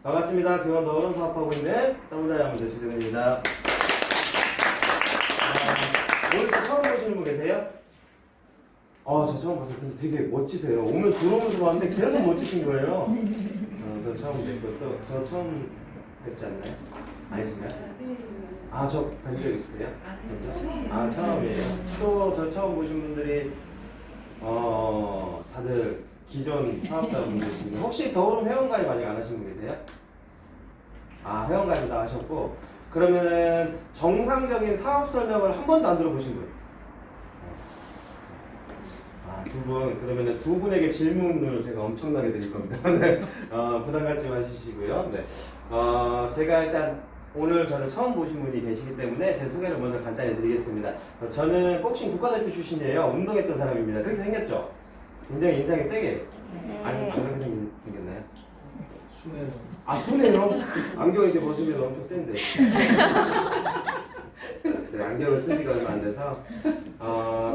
반갑습니다. 교원도 어른 사업하고 있는 더블다이아몬드 지드입니다. 오늘 저 처음 보시는 분 계세요? 저 처음 봤어요. 근데 되게 멋지세요. 오면 들어오면서 봤는데 계속 멋지신 거예요. 저 처음 뵙고 또 저 처음 뵙지 않나요? 아니신가요? 저 뵌 적 있으세요? 그렇죠? 처음이에요. 또 저 처음 보신 분들이 다들 기존 사업자분들이신데 혹시 더오름 회원가입 아직 안 하신 분 계세요? 회원가입 다 하셨고 그러면은 정상적인 사업 설명을 한 번도 안 들어보신 분? 두 분, 그러면은 두 분에게 질문을 제가 엄청나게 드릴 겁니다. 네. 부담 갖지 마시고요. 네. 제가 일단 오늘 저를 처음 보신 분이 계시기 때문에 제 소개를 먼저 간단히 드리겠습니다. 저는 복싱 국가대표 출신이에요. 운동했던 사람입니다. 그렇게 생겼죠? 굉장히 인상이 세게. 안 그렇게 생겼나요? 순해요? 안경 이렇게 벗으면 엄청 센데. 제가 안경을 쓴 지가 얼마 안 돼서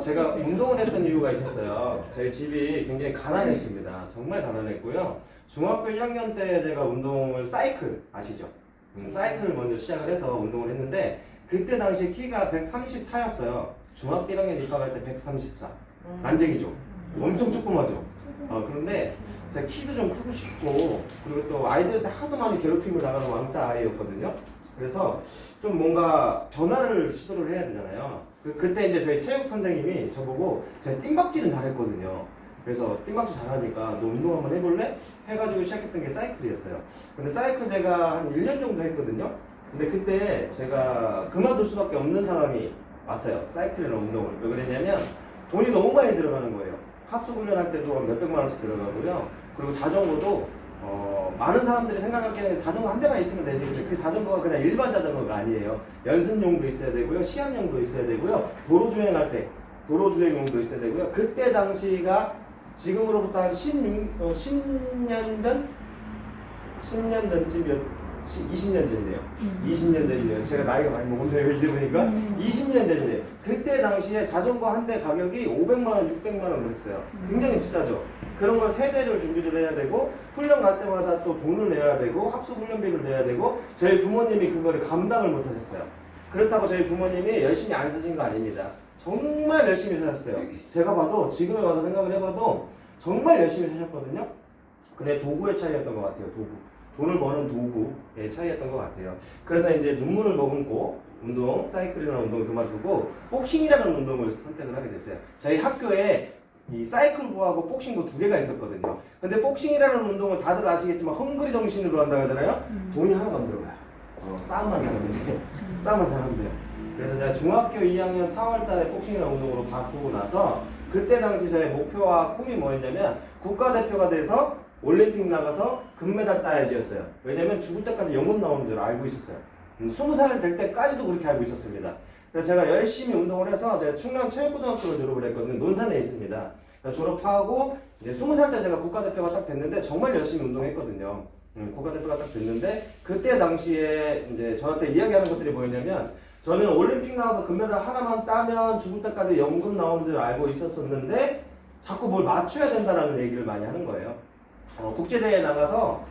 제가 운동을 했던 이유가 있었어요. 저희 집이 굉장히 가난했습니다. 정말 가난했고요. 중학교 1학년 때 제가 운동을 사이클 아시죠? 사이클을 먼저 시작을 해서 운동을 했는데 그때 당시 키가 134였어요. 중학교 1학년 입학할 때 134. 난쟁이죠. 엄청 조그마죠. 그런데 제가 키도 좀 크고 싶고 그리고 또 아이들한테 하도 많이 괴롭힘을 당하는 왕따 아이였거든요. 그래서 좀 뭔가 변화를 시도를 해야 되잖아요. 그때 이제 저희 체육 선생님이 저보고 제가 띵박질은 잘했거든요. 그래서 띵박질 잘하니까 너 운동 한번 해볼래? 해가지고 시작했던 게 사이클이었어요. 근데 사이클 제가 한 1년 정도 했거든요. 근데 그때 제가 그만둘 수밖에 없는 상황이 왔어요. 사이클이나 운동을. 왜 그랬냐면 돈이 너무 많이 들어가는 거예요. 합숙 훈련할 때도 몇백만 원씩 들어가고요. 그리고 자전거도 많은 사람들이 생각하기에는 자전거 한 대만 있으면 되지. 근데 그 자전거가 그냥 일반 자전거가 아니에요. 연습용도 있어야 되고요. 시합용도 있어야 되고요. 도로 주행할 때 도로 주행용도 있어야 되고요. 그때 당시가 지금으로부터 한 10년 전? 10년 전쯤이었 20년 전이네요. 20년 전이네요. 제가 나이가 많이 먹었네요. 이제 보니까 20년 전이네요. 그때 당시에 자전거 한 대 가격이 500만 원, 600만 원 그랬어요. 굉장히 비싸죠. 그런 걸 세대를 준비를 해야 되고 훈련 갈 때마다 또 돈을 내야 되고 합숙 훈련비를 내야 되고 저희 부모님이 그거를 감당을 못 하셨어요. 그렇다고 저희 부모님이 열심히 안 사신 거 아닙니다. 정말 열심히 사셨어요. 제가 봐도 지금에 와서 생각을 해봐도 정말 열심히 사셨거든요. 근데 도구의 차이였던 것 같아요. 돈을 버는 도구의 차이였던 것 같아요. 그래서 이제 눈물을 머금고 운동, 사이클이라는 운동을 그만두고 복싱이라는 운동을 선택을 하게 됐어요. 저희 학교에 이 사이클부하고 복싱부 두 개가 있었거든요. 근데 복싱이라는 운동은 다들 아시겠지만 헝그리 정신으로 한다고 하잖아요. 돈이 하나도 안 들어가요. 싸움만 잘하면 돼요. 싸움만 잘하면 돼요. 그래서 제가 중학교 2학년 4월 달에 복싱이라는 운동으로 바꾸고 나서 그때 당시 저의 목표와 꿈이 뭐였냐면 국가대표가 돼서 올림픽 나가서 금메달 따야지였어요. 왜냐면 죽을 때까지 연금 나오는 줄 알고 있었어요. 20살 될 때까지도 그렇게 알고 있었습니다. 그래서 제가 열심히 운동을 해서 제가 충남 체육고등학교를 졸업을 했거든요. 논산에 있습니다. 졸업하고 이제 20살 때 제가 국가대표가 딱 됐는데 정말 열심히 운동했거든요. 국가대표가 딱 됐는데 그때 당시에 이제 저한테 이야기하는 것들이 뭐였냐면 저는 올림픽 나가서 금메달 하나만 따면 죽을 때까지 연금 나오는 줄 알고 있었었는데 자꾸 뭘 맞춰야 된다는 얘기를 많이 하는 거예요. 국제대회에 나가서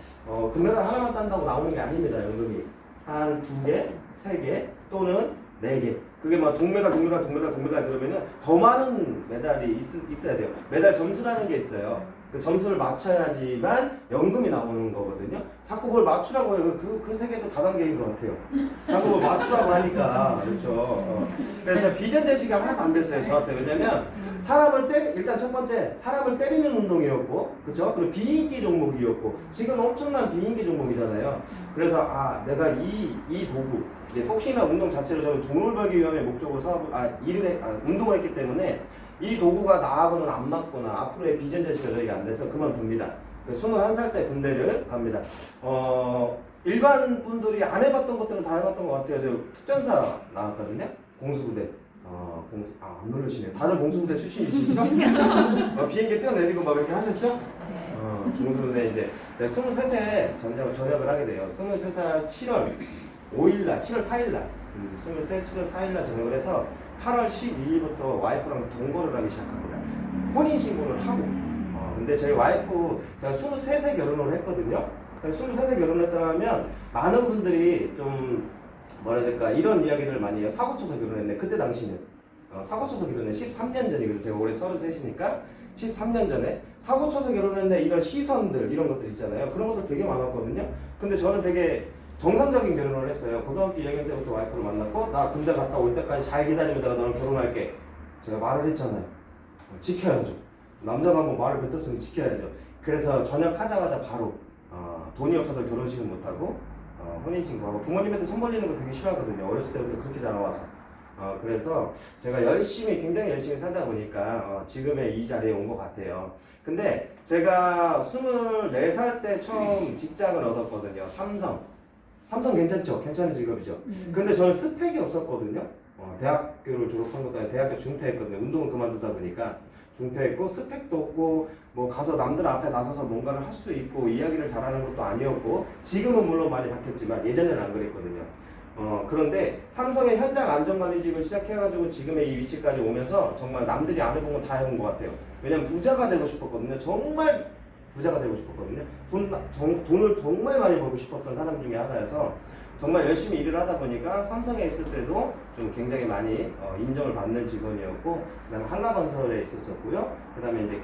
금메달 하나만 딴다고 나오는 게 아닙니다. 연금이 한 2개, 3개 또는 4개. 그게 막 동메달 그러면은 더 많은 메달이 있어야 돼요. 메달 점수라는 게 있어요. 그 점수를 맞춰야지만 연금이 나오는 거거든요. 자꾸 뭘 맞추라고 해요. 그 세계도 다단계인 것 같아요. 자꾸 뭘 맞추라고 하니까. 그렇죠. 그래서 비전 제시가 하나도 안 됐어요. 저한테. 왜냐면 일단 첫 번째 사람을 때리는 운동이었고, 그렇죠? 그리고 비인기 종목이었고, 지금 엄청난 비인기 종목이잖아요. 그래서 내가 이 도구, 복싱이나 운동 자체로 저는 돈을 벌기 위함의 목적으로 운동을 했기 때문에 이 도구가 나하고는 안 맞거나 앞으로의 비전 제시가 저희가 안 돼서 그만둡니다. 21살 때 군대를 갑니다. 일반 분들이 안 해봤던 것들은 다 해봤던 것 같아요. 저 특전사 나왔거든요. 공수부대. 안 놀라시네요. 다들 공수부대 출신이시죠? 비행기 뛰어내리고 막 이렇게 하셨죠? 공수부대 이제 제가 23세에 전역을 하게 돼요. 23살 7월 5일날, 7월 4일날, 23, 7월 4일날 전역을 해서 8월 12일부터 와이프랑 동거를 하기 시작합니다. 혼인신고를 하고. 근데 저희 와이프, 제가 23세 결혼을 했거든요. 23세 결혼했다고 하면 많은 분들이 좀 뭐라 해야 될까 이런 이야기들 많이 해요. 사고 쳐서 결혼했네. 그때 당시는 사고 쳐서 결혼했네. 13년 전이거든요. 제가 올해 33이니까 13년 전에 사고 쳐서 결혼했네. 이런 시선들 이런 것들 있잖아요. 그런 것들 되게 많았거든요. 근데 저는 되게 정상적인 결혼을 했어요. 고등학교 2학년 때부터 와이프를 만났고 나 군대 갔다 올 때까지 잘 기다리면 내가 너랑 결혼할게. 제가 말을 했잖아요. 지켜야죠. 남자가 한번 말을 뱉었으면 지켜야죠. 그래서 전역하자마자 바로 돈이 없어서 결혼식은 못하고 혼인신고하고 부모님한테 손 벌리는 거 되게 싫어하거든요. 어렸을 때부터 그렇게 자라와서. 그래서 제가 굉장히 열심히 살다 보니까 지금의 이 자리에 온 것 같아요. 근데 제가 24살 때 처음 직장을 얻었거든요. 삼성 괜찮죠? 괜찮은 직업이죠. 근데 저는 스펙이 없었거든요. 대학교를 졸업한 것도 아니고 대학교 중퇴했거든요. 운동을 그만두다 보니까 중퇴했고 스펙도 없고 뭐 가서 남들 앞에 나서서 뭔가를 할 수 있고 이야기를 잘하는 것도 아니었고 지금은 물론 많이 바뀌었지만 예전에는 안 그랬거든요. 그런데 삼성의 현장 안전관리직을 시작해가지고 지금의 이 위치까지 오면서 정말 남들이 안 해본 거 다 해본 것 같아요. 왜냐면 부자가 되고 싶었거든요. 정말 부자가 되고 싶었거든요. 돈을 정말 많이 벌고 싶었던 사람 중에 하나여서 정말 열심히 일을 하다 보니까 삼성에 있을 때도 좀 굉장히 많이 인정을 받는 직원이었고 그다음에 한라건설에 있었었고요. 그다음에 이제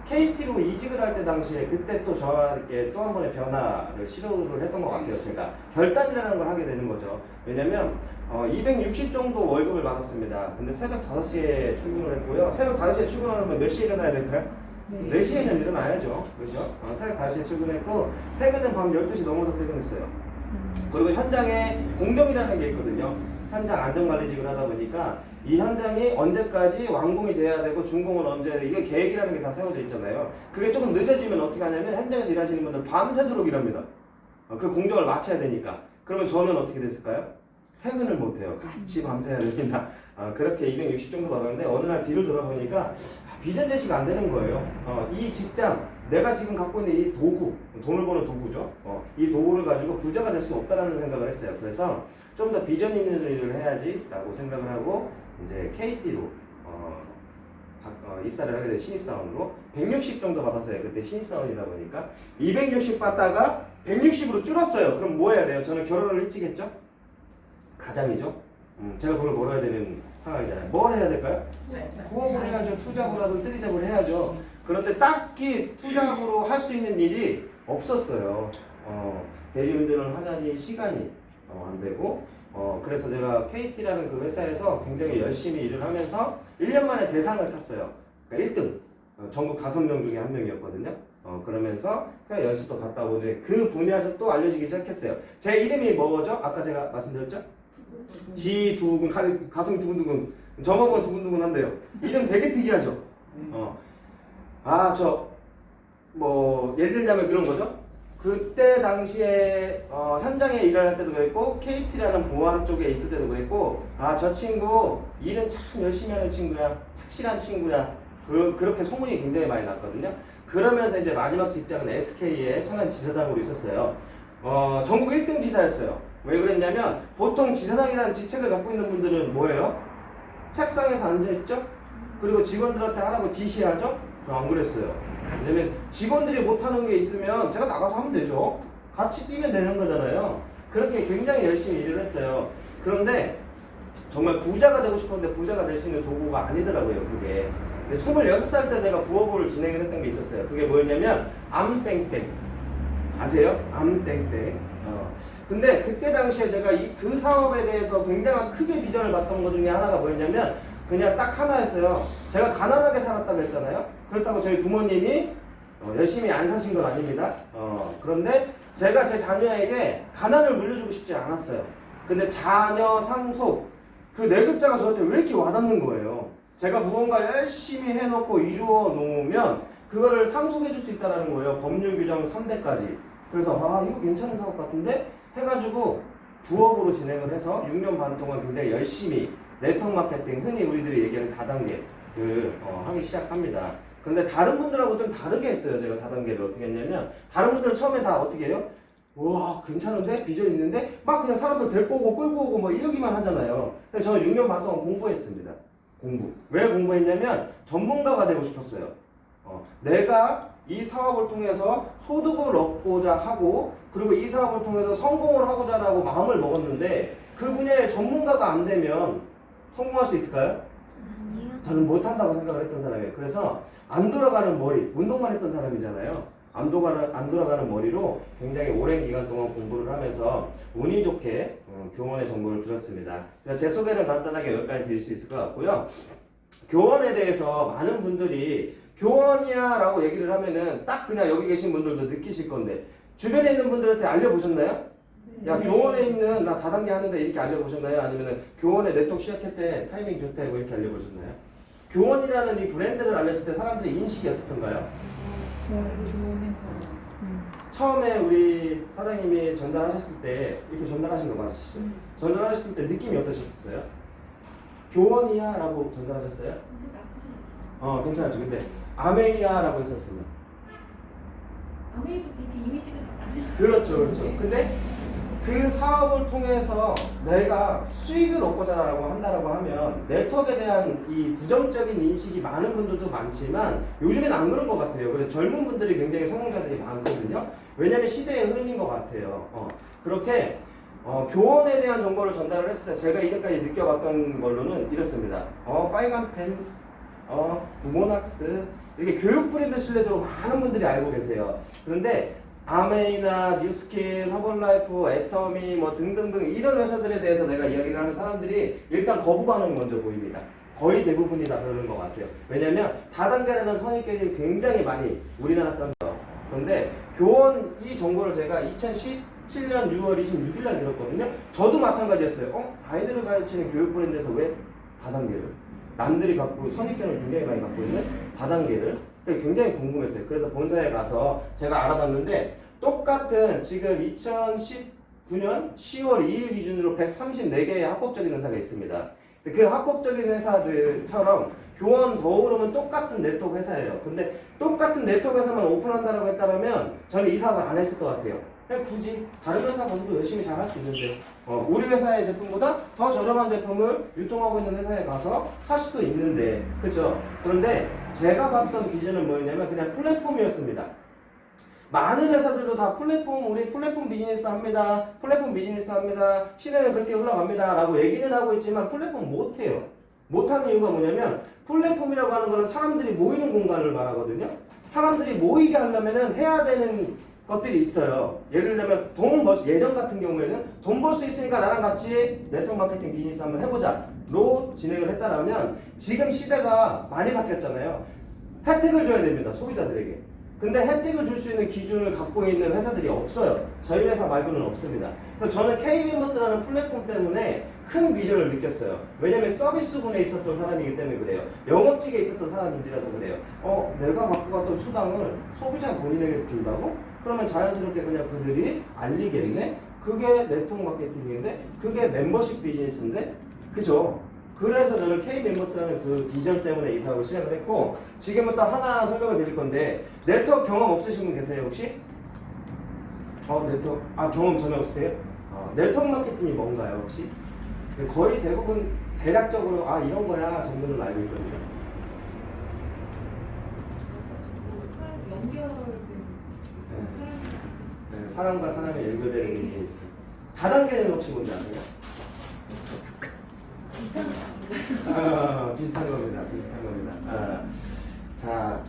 KT로 이직을 할 때 당시에 그때 또 저에게 또 한 번의 변화를 시도를 했던 것 같아요. 제가 결단이라는 걸 하게 되는 거죠. 왜냐면 260 정도 월급을 받았습니다. 근데 새벽 5시에 출근을 했고요. 새벽 5시에 출근하면 몇 시에 일어나야 될까요? 4시에는 일어나야죠. 그렇죠? 새벽 5시에 출근했고 퇴근은 밤 12시 넘어서 퇴근했어요. 그리고 현장에 공정이라는 게 있거든요. 현장 안전관리직을 하다 보니까 이 현장이 언제까지 완공이 돼야 되고 준공은 언제 이게 계획이라는 게 다 세워져 있잖아요. 그게 조금 늦어지면 어떻게 하냐면 현장에서 일하시는 분들 밤새도록 일합니다. 그 공정을 마쳐야 되니까. 그러면 저는 어떻게 됐을까요? 퇴근을 못해요. 같이 밤새야 됩니다. 그렇게 260 정도 받았는데 어느 날 뒤를 돌아보니까 비전 제시가 안 되는 거예요. 이 직장 내가 지금 갖고 있는 이 도구, 돈을 버는 도구죠. 이 도구를 가지고 부자가 될 수 없다라는 생각을 했어요. 그래서 좀 더 비전 있는 일을 해야지라고 생각을 하고 이제 KT로 입사를 하게 된 신입사원으로 160 정도 받았어요. 그때 신입사원이다 보니까 260 받다가 160으로 줄었어요. 그럼 뭐 해야 돼요? 저는 결혼을 일찍 했죠. 가장이죠. 제가 돈을 벌어야 되는 상황이잖아요. 뭘 해야 될까요? 부업을 해야죠. 투잡을 하든 쓰리잡을 해야죠. 그런데 딱히 투잡으로 할 수 있는 일이 없었어요. 대리운전을 하자니 시간이 안 되고 그래서 제가 KT라는 그 회사에서 굉장히 열심히 일을 하면서 1년 만에 대상을 탔어요. 그러니까 1등. 전국 5명 중에 1명이었거든요. 그러면서 회사 연수도 갔다 오고 이제 그 분야에서 또 알려지기 시작했어요. 제 이름이 뭐죠? 아까 제가 말씀드렸죠? 지두근 가슴이 두근두근 저먹은 두근두근한데요. 이름 되게 특이하죠. 예를 들자면 그런 거죠. 그때 당시에 현장에 일을 할 때도 그랬고 KT라는 보안 쪽에 있을 때도 그랬고 저 친구 일은 참 열심히 하는 친구야, 착실한 친구야, 그렇게 소문이 굉장히 많이 났거든요. 그러면서 이제 마지막 직장은 SK의 천안지사장으로 있었어요. 전국 1등 지사였어요. 왜 그랬냐면 보통 지사장이라는 직책을 갖고 있는 분들은 뭐예요? 책상에서 앉아있죠? 그리고 직원들한테 하라고 지시하죠? 저 안 그랬어요. 왜냐면 직원들이 못하는 게 있으면 제가 나가서 하면 되죠. 같이 뛰면 되는 거잖아요. 그렇게 굉장히 열심히 일을 했어요. 그런데 정말 부자가 되고 싶었는데 부자가 될 수 있는 도구가 아니더라고요. 그게. 근데 26살 때 제가 부업을 진행을 했던 게 있었어요. 그게 뭐였냐면 암땡땡 아세요? 암땡땡. 근데 그때 당시에 제가 그 사업에 대해서 굉장히 크게 비전을 봤던 것 중에 하나가 뭐였냐면 그냥 딱 하나였어요. 제가 가난하게 살았다고 했잖아요. 그렇다고 저희 부모님이 열심히 안 사신 건 아닙니다. 그런데 제가 제 자녀에게 가난을 물려주고 싶지 않았어요. 근데 자녀 상속 그 네 글자가 저한테 왜 이렇게 와닿는 거예요. 제가 무언가 열심히 해놓고 이루어 놓으면 그거를 상속해 줄 수 있다는 거예요. 법률 규정 3대까지. 그래서 이거 괜찮은 사업 같은데 해가지고 부업으로 진행을 해서 6년 반 동안 굉장히 열심히 네트워크 마케팅, 흔히 우리들이 얘기하는 다단계를 하기 시작합니다. 그런데 다른 분들하고 좀 다르게 했어요. 제가 다단계를 어떻게 했냐면 다른 분들은 처음에 다 어떻게 해요? 와 괜찮은데? 비전 있는데? 막 그냥 사람들 데리고 오고 끌고 오고 뭐 이러기만 하잖아요. 근데 저는 6년 반 동안 공부했습니다. 왜 공부했냐면 전문가가 되고 싶었어요. 내가 이 사업을 통해서 소득을 얻고자 하고 그리고 이 사업을 통해서 성공을 하고자라고 마음을 먹었는데 그 분야의 전문가가 안 되면 성공할 수 있을까요? 아니요. 저는 못한다고 생각을 했던 사람이에요. 그래서 안 돌아가는 머리, 운동만 했던 사람이잖아요. 안 돌아가는 머리로 굉장히 오랜 기간 동안 공부를 하면서 운이 좋게 교원의 정보를 들었습니다. 그래서 제 소개는 간단하게 여기까지 드릴 수 있을 것 같고요. 교원에 대해서 많은 분들이 교원이야 라고 얘기를 하면은 딱 그냥 여기 계신 분들도 느끼실 건데 주변에 있는 분들한테 알려보셨나요? 야 교원에 있는 나 다단계 하는데 이렇게 알려보셨나요? 아니면 교원에 네트워크 시작했대 타이밍 좋대 뭐 이렇게 알려보셨나요? 교원이라는 이 브랜드를 알렸을 때 사람들의 인식이 어떻던가요? 좋은해서. 처음에 우리 사장님이 전달하셨을 때 이렇게 전달하신 거 맞으시죠? 전달하셨을 때 느낌이 어떠셨어요? 교원이야 라고 전달하셨어요? 괜찮았죠. 근데 아메이야 라고 했었으면 아메리도 그렇게 이미지가 나쁘지 않아요. 그렇죠, 그렇죠. 근데 그 사업을 통해서 내가 수익을 얻고자라고 한다라고 하면 네트워크에 대한 이 부정적인 인식이 많은 분들도 많지만 요즘엔 안 그런 것 같아요. 그래서 젊은 분들이 굉장히 성공자들이 많거든요. 왜냐면 시대의 흐름인 것 같아요. 그렇게 교원에 대한 정보를 전달을 했을 때 제가 이제까지 느껴봤던 걸로는 이렇습니다. 빨간 펜, 구몬학스 이렇게 교육 브랜드 신뢰도로 많은 분들이 알고 계세요. 그런데 아메이나 뉴스킨, 허벌라이프, 애터미 뭐 등등등 이런 회사들에 대해서 내가 이야기를 하는 사람들이 일단 거부 반응이 먼저 보입니다. 거의 대부분이 다 그러는 것 같아요. 왜냐면 다단계라는 선입견이 굉장히 많이 우리나라 사람들. 그런데 교원 이 정보를 제가 2017년 6월 26일 날 들었거든요. 저도 마찬가지였어요. 아이들을 가르치는 교육 브랜드에서 왜 다단계를? 남들이 갖고 선입견을 굉장히 많이 갖고 있는 다단계를 굉장히 궁금했어요. 그래서 본사에 가서 제가 알아봤는데 똑같은 지금 2019년 10월 2일 기준으로 134개의 합법적인 회사가 있습니다. 그 합법적인 회사들처럼 교원 더오름은 똑같은 네트워크 회사예요. 근데 똑같은 네트워크 회사만 오픈한다고 했다면 저는 이 사업을 안 했을 것 같아요. 그냥 굳이 다른 회사 가서도 열심히 잘 할 수 있는데 우리 회사의 제품보다 더 저렴한 제품을 유통하고 있는 회사에 가서 할 수도 있는데 그렇죠? 그런데 제가 봤던 비전은 뭐였냐면 그냥 플랫폼이었습니다. 많은 회사들도 다 우리 플랫폼 비즈니스 합니다. 플랫폼 비즈니스 합니다. 시대는 그렇게 흘러갑니다. 라고 얘기는 하고 있지만 플랫폼 못해요. 못하는 이유가 뭐냐면 플랫폼이라고 하는 거는 사람들이 모이는 공간을 말하거든요. 사람들이 모이게 하려면은 해야 되는 것들이 있어요. 예를 들면 예전 같은 경우에는 돈 벌 수 있으니까 나랑 같이 네트워크 마케팅 비즈니스 한번 해보자로 진행을 했다라면 지금 시대가 많이 바뀌었잖아요. 혜택을 줘야 됩니다. 소비자들에게. 근데 혜택을 줄 수 있는 기준을 갖고 있는 회사들이 없어요. 저희 회사 말고는 없습니다. 그래서 저는 K멤버스라는 플랫폼 때문에 큰 비전을 느꼈어요. 왜냐면 서비스군에 있었던 사람이기 때문에 그래요. 영업직에 있었던 사람인지라서 그래요. 내가 갖고 갔던 수당을 소비자 본인에게 준다고? 그러면 자연스럽게 그냥 그들이 알리겠네? 그게 네트워크 마케팅인데? 그게 멤버십 비즈니스인데? 그죠? 그래서 저는 K멤버스라는 그 비전 때문에 이 사업을 시작을 했고 지금부터 하나 설명을 드릴 건데 네트워크 경험 없으신 분 계세요 혹시? 경험 전혀 없으세요? 네트워크 마케팅이 뭔가요 혹시? 거의 대부분 대략적으로 이런 거야 정도는 알고 있거든요. 사람과 사람이 연결되는 게 있어요. 다단계는 혹시 뭔지 아세요? 비슷한 겁니다. 자,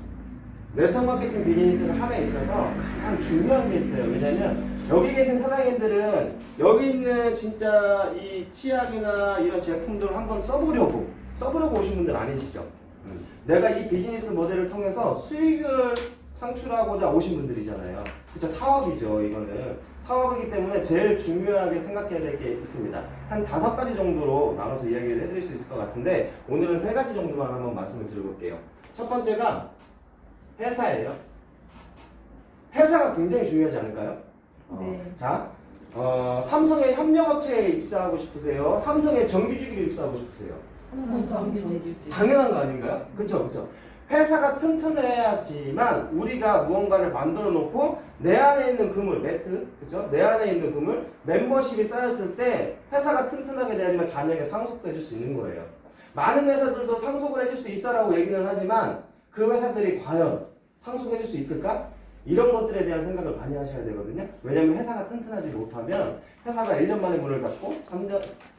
네트워크 마케팅 비즈니스를 함에 있어서 가장 중요한 게 있어요. 왜냐면 여기 계신 사장님들은 여기 있는 진짜 이 치약이나 이런 제품들을 한번 써보려고 오신 분들 아니시죠? 내가 이 비즈니스 모델을 통해서 수익을 창출하고자 오신 분들이잖아요. 그쵸? 사업이죠. 이거는 사업이기 때문에 제일 중요하게 생각해야 될 게 있습니다. 한 5가지 정도로 나눠서 이야기를 해드릴 수 있을 것 같은데 오늘은 3가지 정도만 한번 말씀을 드려볼게요. 첫 번째가 회사예요. 회사가 굉장히 중요하지 않을까요? 네. 자, 삼성의 협력업체에 입사하고 싶으세요? 삼성의 정규직으로 입사하고 싶으세요? 정규직. 당연한 거 아닌가요? 그쵸, 그쵸. 회사가 튼튼해야지만 우리가 무언가를 만들어 놓고 내 안에 있는 그물, 그쵸? 내 안에 있는 그물, 멤버십이 쌓였을 때 회사가 튼튼하게 돼야지만 자녀에게 상속도 해줄 수 있는 거예요. 많은 회사들도 상속을 해줄 수 있어라고 얘기는 하지만 그 회사들이 과연 상속해줄 수 있을까? 이런 것들에 대한 생각을 많이 하셔야 되거든요. 왜냐면 회사가 튼튼하지 못하면 회사가 1년 만에 문을 닫고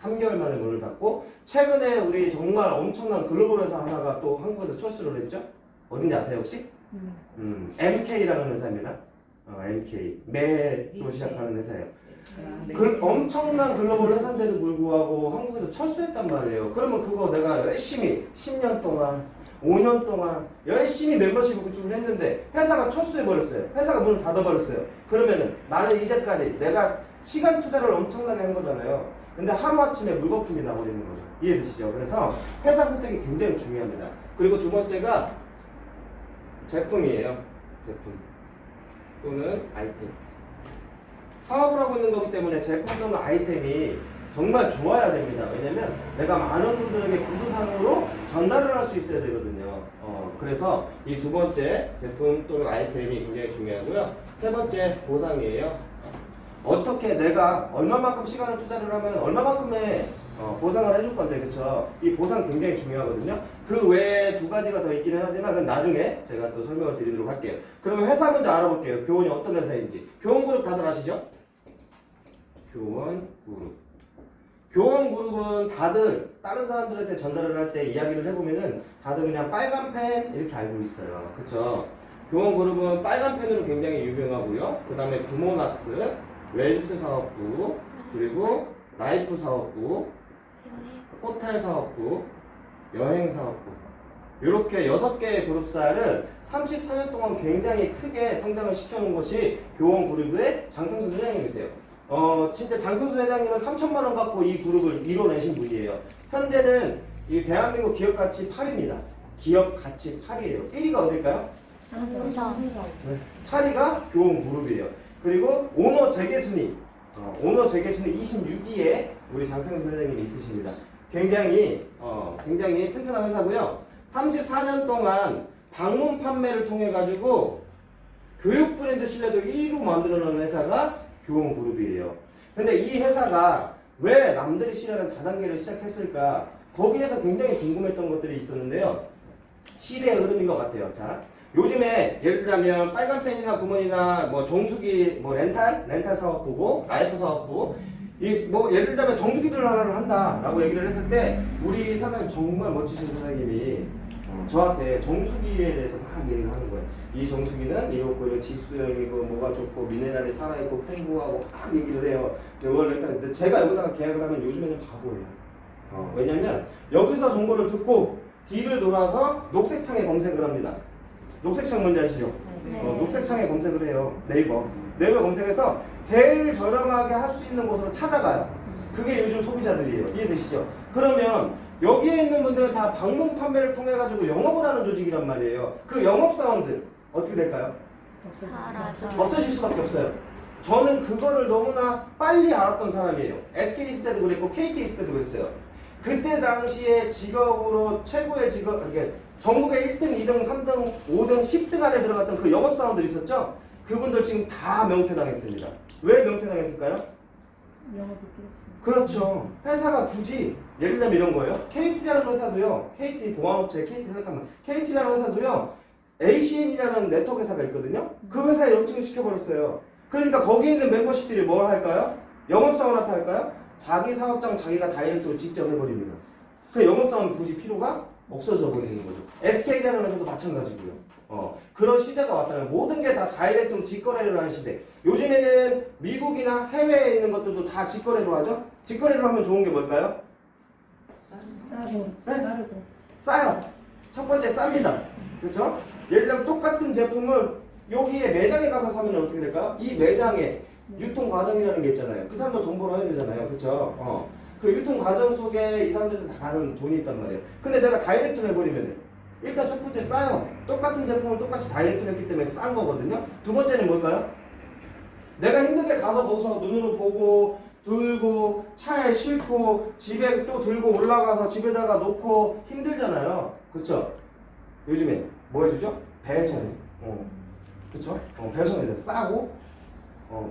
3개월 만에 문을 닫고 최근에 우리 정말 엄청난 글로벌 회사 하나가 또 한국에서 철수를 했죠. 어딘지 아세요 혹시? MK라는 회사입니다. MK 매로 시작하는 회사예요. 엄청난 글로벌 회사인데도 불구하고 한국에서 철수했단 말이에요. 그러면 그거 내가 열심히 10년 동안 5년 동안 열심히 멤버십을 구축을 했는데 회사가 철수해버렸어요. 회사가 문을 닫아버렸어요. 그러면은 나는 이제까지 내가 시간 투자를 엄청나게 한 거잖아요. 근데 하루아침에 물거품이 나버리는 거죠. 이해되시죠? 그래서 회사 선택이 굉장히 중요합니다. 그리고 두 번째가 제품이에요. 제품 또는 아이템. 사업을 하고 있는 거기 때문에 제품 또는 아이템이 정말 좋아야 됩니다. 왜냐면 내가 많은 분들에게 구두상으로 전달을 할 수 있어야 되거든요. 그래서 이 두 번째 제품 또는 아이템이 굉장히 중요하고요. 세 번째 보상이에요. 어떻게 내가 얼마만큼 시간을 투자를 하면 얼마만큼의 보상을 해줄 건데, 그쵸? 이 보상 굉장히 중요하거든요. 그 외에 두 가지가 더 있기는 하지만 그건 나중에 제가 또 설명을 드리도록 할게요. 그러면 회사 먼저 알아볼게요. 교원이 어떤 회사인지. 교원그룹 다들 아시죠? 교원그룹. 교원그룹은 다들 다른 사람들한테 전달을 할 때 이야기를 해보면은 다들 그냥 빨간 펜 이렇게 알고 있어요. 그쵸? 교원그룹은 빨간 펜으로 굉장히 유명하고요. 그 다음에 구모낙스, 웰스 사업부, 그리고 라이프 사업부, 호텔 사업부, 여행 사업부, 이렇게 6개의 그룹사를 34년 동안 굉장히 크게 성장을 시켜놓은 것이 교원그룹의 장평수 회장님이세요. 진짜 장평수 회장님은 3천만 원 갖고 이 그룹을 이뤄내신 분이에요. 현재는 이 대한민국 기업 가치 8위입니다. 기업 가치 8위예요. 1위가 어딜까요? 삼성. 8위가 교원그룹이에요. 그리고 오너 재계순위 26위에 우리 장평수 회장님이 있으십니다. 굉장히 튼튼한 회사고요. 34년 동안 방문 판매를 통해 가지고 교육 브랜드 신뢰도 1위로 만들어놓은 회사가 교원그룹이에요. 근데 이 회사가 왜 남들이 싫어하는 다단계를 시작했을까? 거기에서 굉장히 궁금했던 것들이 있었는데요. 시대의 흐름인 것 같아요. 자, 요즘에 예를 들자면 빨간 펜이나 구몬이나 뭐 정수기 뭐 렌탈 사업부고 라이프 사업부 예를 들자면 정수기들 하나를 한다라고 얘기를 했을 때 우리 사장님 정말 멋지신 사장님이 저한테 정수기에 대해서 막 얘기를 하는 거예요. 이 정수기는 이렇고 이거 직수형이고 뭐가 좋고 미네랄이 살아있고 풍부하고 막 얘기를 해요. 원래 일단 제가 여기다가 계약을 하면 요즘에는 바보예요. 왜냐면 여기서 정보를 듣고 뒤를 돌아서 녹색창에 검색을 합니다. 녹색창 뭔지 아시죠? 네. 녹색창에 검색을 해요. 네이버 검색해서 제일 저렴하게 할 수 있는 곳으로 찾아가요. 그게 요즘 소비자들이에요. 이해되시죠? 그러면 여기에 있는 분들은 다 방문 판매를 통해 가지고 영업을 하는 조직이란 말이에요. 그 영업사원들 어떻게 될까요? 없어질 수밖에 없어요. 저는 그거를 너무나 빨리 알았던 사람이에요. SK 있을 때도 그랬고 KT 있을 때도 그랬어요. 그때 당시에 직업으로 최고의 직업, 이게 전국에 1등, 2등, 3등, 5등, 10등 안에 들어갔던 그 영업사원들 있었죠? 그분들 지금 다 명퇴당했습니다. 왜 명퇴당했을까요? 그렇죠. 회사가 굳이 예를 들면 이런 거예요. KT라는 회사도요. KT 보안업체, KT라는 회사도요. ACN이라는 네트워크 회사가 있거든요. 그 회사에 연칭을 시켜버렸어요. 그러니까 거기에 있는 멤버십들이 뭘 할까요? 영업사원한테 할까요? 자기 사업장 자기가 다이렉트로 직접 해버립니다. 그 영업사원 굳이 필요가 없어져 버리는 거죠. SK라는 회사도 마찬가지고요. 그런 시대가 왔잖아요. 모든 게 다 다이렉트로 직거래를 하는 시대. 요즘에는 미국이나 해외에 있는 것들도 다 직거래로 하죠. 직거래로 하면 좋은 게 뭘까요? 싸고. 네? 싸요. 첫 번째 쌉니다. 그렇죠? 예를 들면 똑같은 제품을 여기에 매장에 가서 사면 어떻게 될까요? 이 매장에 유통 과정이라는 게 있잖아요. 그 사람도 돈 벌어야 되잖아요. 그렇죠? 그 유통 과정 속에 이 사람들도 다 가는 돈이 있단 말이에요. 근데 내가 다이렉트로 해버리면 일단 첫 번째 싸요. 똑같은 제품을 똑같이 다이렉트로 했기 때문에 싼 거거든요. 두 번째는 뭘까요? 내가 힘들게 가서 거기서 눈으로 보고 들고 차에 싣고 집에 또 들고 올라가서 집에다가 놓고 힘들잖아요. 그렇죠? 요즘에 뭐 해주죠? 배송. 그렇죠? 배송해서 싸고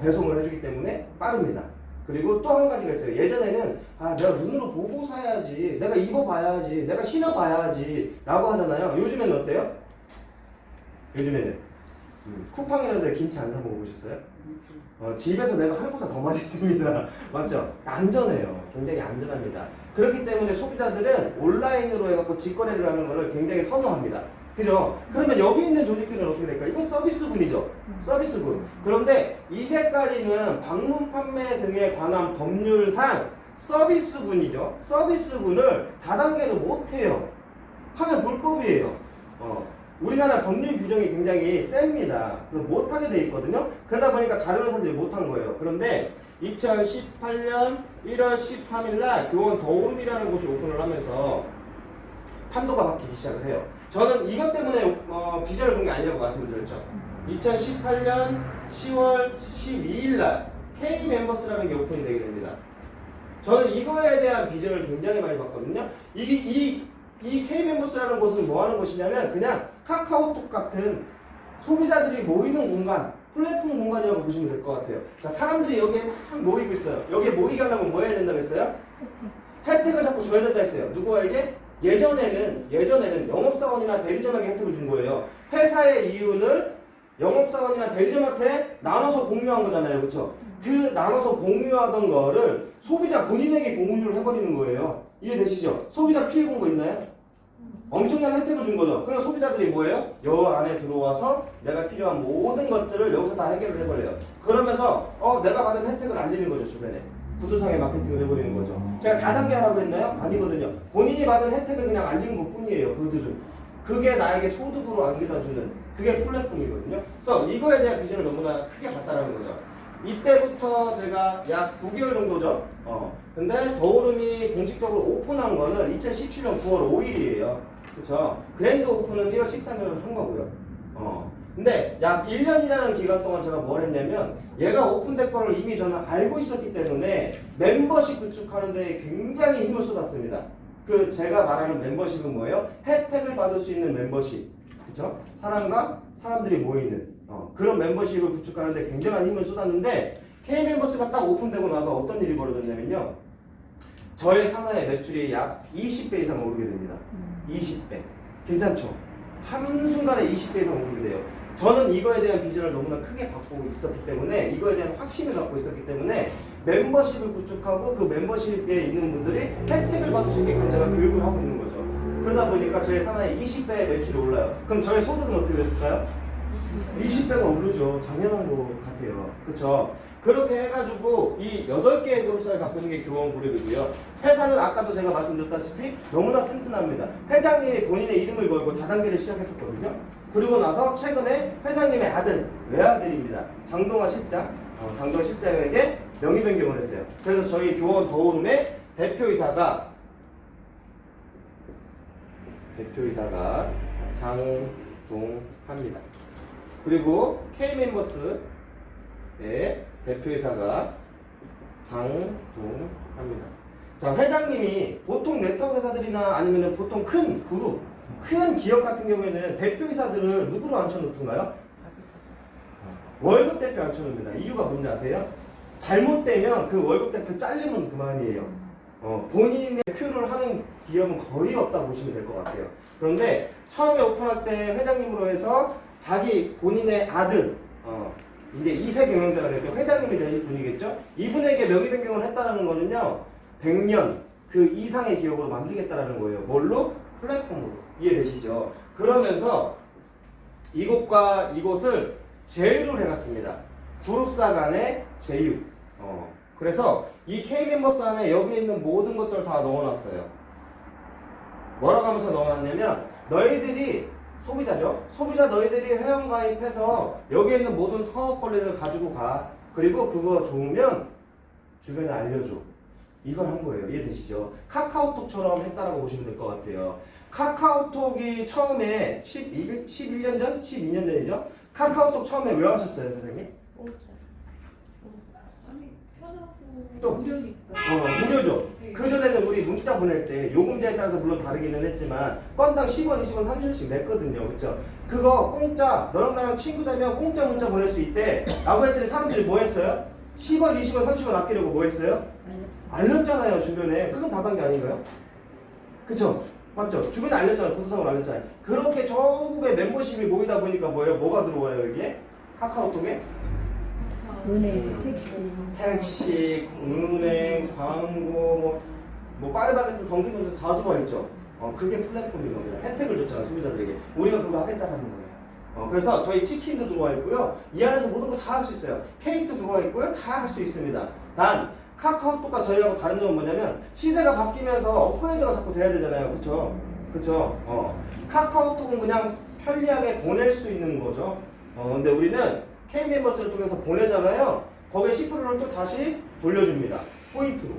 배송을 해주기 때문에 빠릅니다. 그리고 또 한 가지가 있어요. 예전에는 내가 눈으로 보고 사야지, 내가 입어봐야지, 내가 신어봐야지 라고 하잖아요. 요즘에는 어때요? 요즘에는 쿠팡 이런 데 김치 안 사 먹어보셨어요? 집에서 내가 하는 것보다 더 맛있습니다. 맞죠? 안전해요. 굉장히 안전합니다. 그렇기 때문에 소비자들은 온라인으로 해갖고 직거래를 하는 것을 굉장히 선호합니다. 그죠? 그러면 여기 있는 조직들은 어떻게 될까요? 이거 서비스군이죠. 서비스군. 그런데 이제까지는 방문 판매 등에 관한 법률상 서비스군이죠. 서비스군을 다단계로 못해요. 하면 불법이에요. 우리나라 법률 규정이 굉장히 셉니다. 그래서 못하게 돼 있거든요. 그러다 보니까 다른 회사들이 못한 거예요. 그런데 2018년 1월 13일 날 교원 더움이라는 곳이 오픈을 하면서 판도가 바뀌기 시작을 해요. 저는 이것 때문에 비전을 본 게 아니라고 말씀드렸죠. 2018년 10월 12일 날 K 멤버스라는 게 오픈이 되게 됩니다. 저는 이거에 대한 비전을 굉장히 많이 봤거든요. 이 K 멤버스라는 곳은 뭐 하는 곳이냐면 그냥 카카오톡 같은 소비자들이 모이는 공간, 플랫폼 공간이라고 보시면 될 것 같아요. 자, 사람들이 여기에 막 모이고 있어요. 여기에 모이게 하려면 뭐 해야 된다고 했어요? 혜택을 자꾸 줘야 된다 했어요. 누구에게? 예전에는 영업사원이나 대리점에게 혜택을 준 거예요. 회사의 이윤을 영업사원이나 대리점한테 나눠서 공유한 거잖아요. 그렇죠? 그 나눠서 공유하던 거를 소비자 본인에게 공유를 해버리는 거예요. 이해되시죠? 소비자 피해 본 거 있나요? 엄청난 혜택을 준 거죠. 그럼 소비자들이 뭐예요? 여 안에 들어와서 내가 필요한 모든 것들을 여기서 다 해결을 해버려요. 그러면서 내가 받은 혜택을 알리는 거죠. 주변에. 구두상에 마케팅을 해버리는 거죠. 제가 다단계 하라고 했나요? 아니거든요. 본인이 받은 혜택을 그냥 알리는 것 뿐이에요. 그들은. 그게 나에게 소득으로 안겨다주는 그게 플랫폼이거든요. 그래서 이거에 대한 비전을 너무나 크게 봤다라는 거죠. 이때부터 제가 약 9개월 정도죠. 근데 더오름이 공식적으로 오픈한 거는 2017년 9월 5일이에요. 그쵸? 그랜드 오픈은 1월 13일을 한 거고요. 근데 약 1년이라는 기간 동안 제가 뭘 했냐면 얘가 오픈될 거를 이미 저는 알고 있었기 때문에 멤버십 구축하는 데 굉장히 힘을 쏟았습니다. 그 제가 말하는 멤버십은 뭐예요? 혜택을 받을 수 있는 멤버십. 그쵸? 사람들이 모이는 그런 멤버십을 구축하는 데 굉장한 힘을 쏟았는데 K멤버스가 딱 오픈되고 나서 어떤 일이 벌어졌냐면요. 저의 산하의 매출이 약 20배 이상 오르게 됩니다. 20배. 괜찮죠? 한순간에 20배 이상 오르게 돼요. 저는 이거에 대한 비전을 너무나 크게 갖고 있었기 때문에 이거에 대한 확신을 갖고 있었기 때문에 멤버십을 구축하고 그 멤버십에 있는 분들이 혜택을 받을 수 있게끔 제가 교육을 하고 있는 거죠. 그러다 보니까 저의 산하의 20배의 매출이 올라요. 그럼 저의 소득은 어떻게 됐을까요? 20배가 오르죠. 당연한 것 같아요. 그쵸? 그렇게 해가지고 이 8개의 그룹사를 갖고 있는 게 교원 그룹이고요. 회사는 아까도 제가 말씀드렸다시피 너무나 튼튼합니다. 회장님이 본인의 이름을 걸고 다단계를 시작했었거든요. 그리고 나서 최근에 회장님의 아들, 외아들입니다. 장동화 실장, 장동화 실장에게 명의 변경을 했어요. 그래서 저희 교원 더오름의 대표이사가 장동합니다. 그리고 K멤버스의 대표이사가 장동합니다. 자, 회장님이 보통 네트워크 회사들이나 아니면 보통 큰 그룹, 큰 기업 같은 경우에는 대표이사들을 누구로 앉혀놓던가요? 월급 대표 앉혀놓습니다. 이유가 뭔지 아세요? 잘못되면 그 월급 대표 잘리면 그만이에요. 본인의 대표를 하는 기업은 거의 없다 보시면 될 것 같아요. 그런데 처음에 오픈할 때 회장님으로 해서 자기 본인의 아들, 이제 2세 경영자가 되죠. 회장님이 되실 분이겠죠. 이분에게 명의 변경을 했다는 거는요, 100년 그 이상의 기업으로 만들겠다라는 거예요. 뭘로? 플랫폼으로. 이해되시죠? 그러면서 이곳과 이곳을 제휴를 해놨습니다. 그룹사 간의 제휴. 그래서 이 K멤버스 안에 여기 있는 모든 것들을 다 넣어놨어요. 뭐라고 하면서 넣어놨냐면 너희들이 소비자죠. 소비자 너희들이 회원가입해서 여기에 있는 모든 사업 권리를 가지고 가. 그리고 그거 좋으면 주변에 알려줘. 이걸 한 거예요. 이해되시죠? 카카오톡처럼 했다라고 보시면 될 것 같아요. 카카오톡이 처음에 11년 전? 12년 전이죠? 카카오톡 처음에 왜 하셨어요, 선생님? 또 무료니까. 무료죠. 그전에는 우리 문자 보낼 때 요금제에 따라서 물론 다르기는 했지만 건당 10원, 20원, 30원씩 냈거든요. 그렇죠? 그거 공짜, 너랑 나랑 친구 되면 공짜 문자 보낼 수 있대 라고 했더니 사람들이 뭐 했어요? 10원, 20원, 30원 아끼려고 뭐 했어요? 알렸잖아요, 주변에. 그건 다단계 아닌가요? 그쵸? 맞죠? 주변에 알렸잖아요. 구두상으로 알렸잖아요. 그렇게 전국에 멤버십이 모이다 보니까 뭐예요? 뭐가 들어와요 여기에? 카카오톡에? 은행, 택시, 은행, 광고, 뭐 파리바게뜨, 던킨도스 다 들어와 있죠. 그게 플랫폼인 겁니다. 혜택을 줬잖아 소비자들에게. 우리가 그거 하겠다는 거예요. 그래서 저희 치킨도 들어와 있고요. 이 안에서 모든 거 다 할 수 있어요. 케이크도 들어와 있고요. 다 할 수 있습니다. 단 카카오톡과 저희하고 다른 점은 뭐냐면 시대가 바뀌면서 업그레이드가 자꾸 돼야 되잖아요. 그쵸? 그쵸? 카카오톡은 그냥 편리하게 보낼 수 있는 거죠. 근데 우리는 K멤버스를 통해서 보내잖아요. 거기에 10%를 또 다시 돌려줍니다. 포인트로.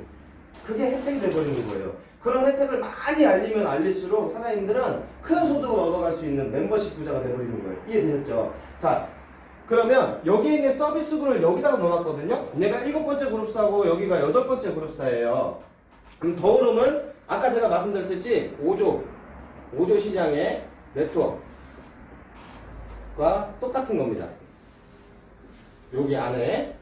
그게 혜택이 돼버리는 거예요. 그런 혜택을 많이 알리면 알릴수록 사장님들은 큰 소득을 얻어갈 수 있는 멤버십 부자가 돼버리는 거예요. 이해되셨죠? 자, 그러면 여기에 있는 서비스군을 여기다가 넣어놨거든요. 얘가 7번째 그룹사고 여기가 8번째 그룹사예요. 그럼 더오름은 아까 제가 말씀드렸듯이 5조 시장의 네트워크가 똑같은 겁니다. 여기 안에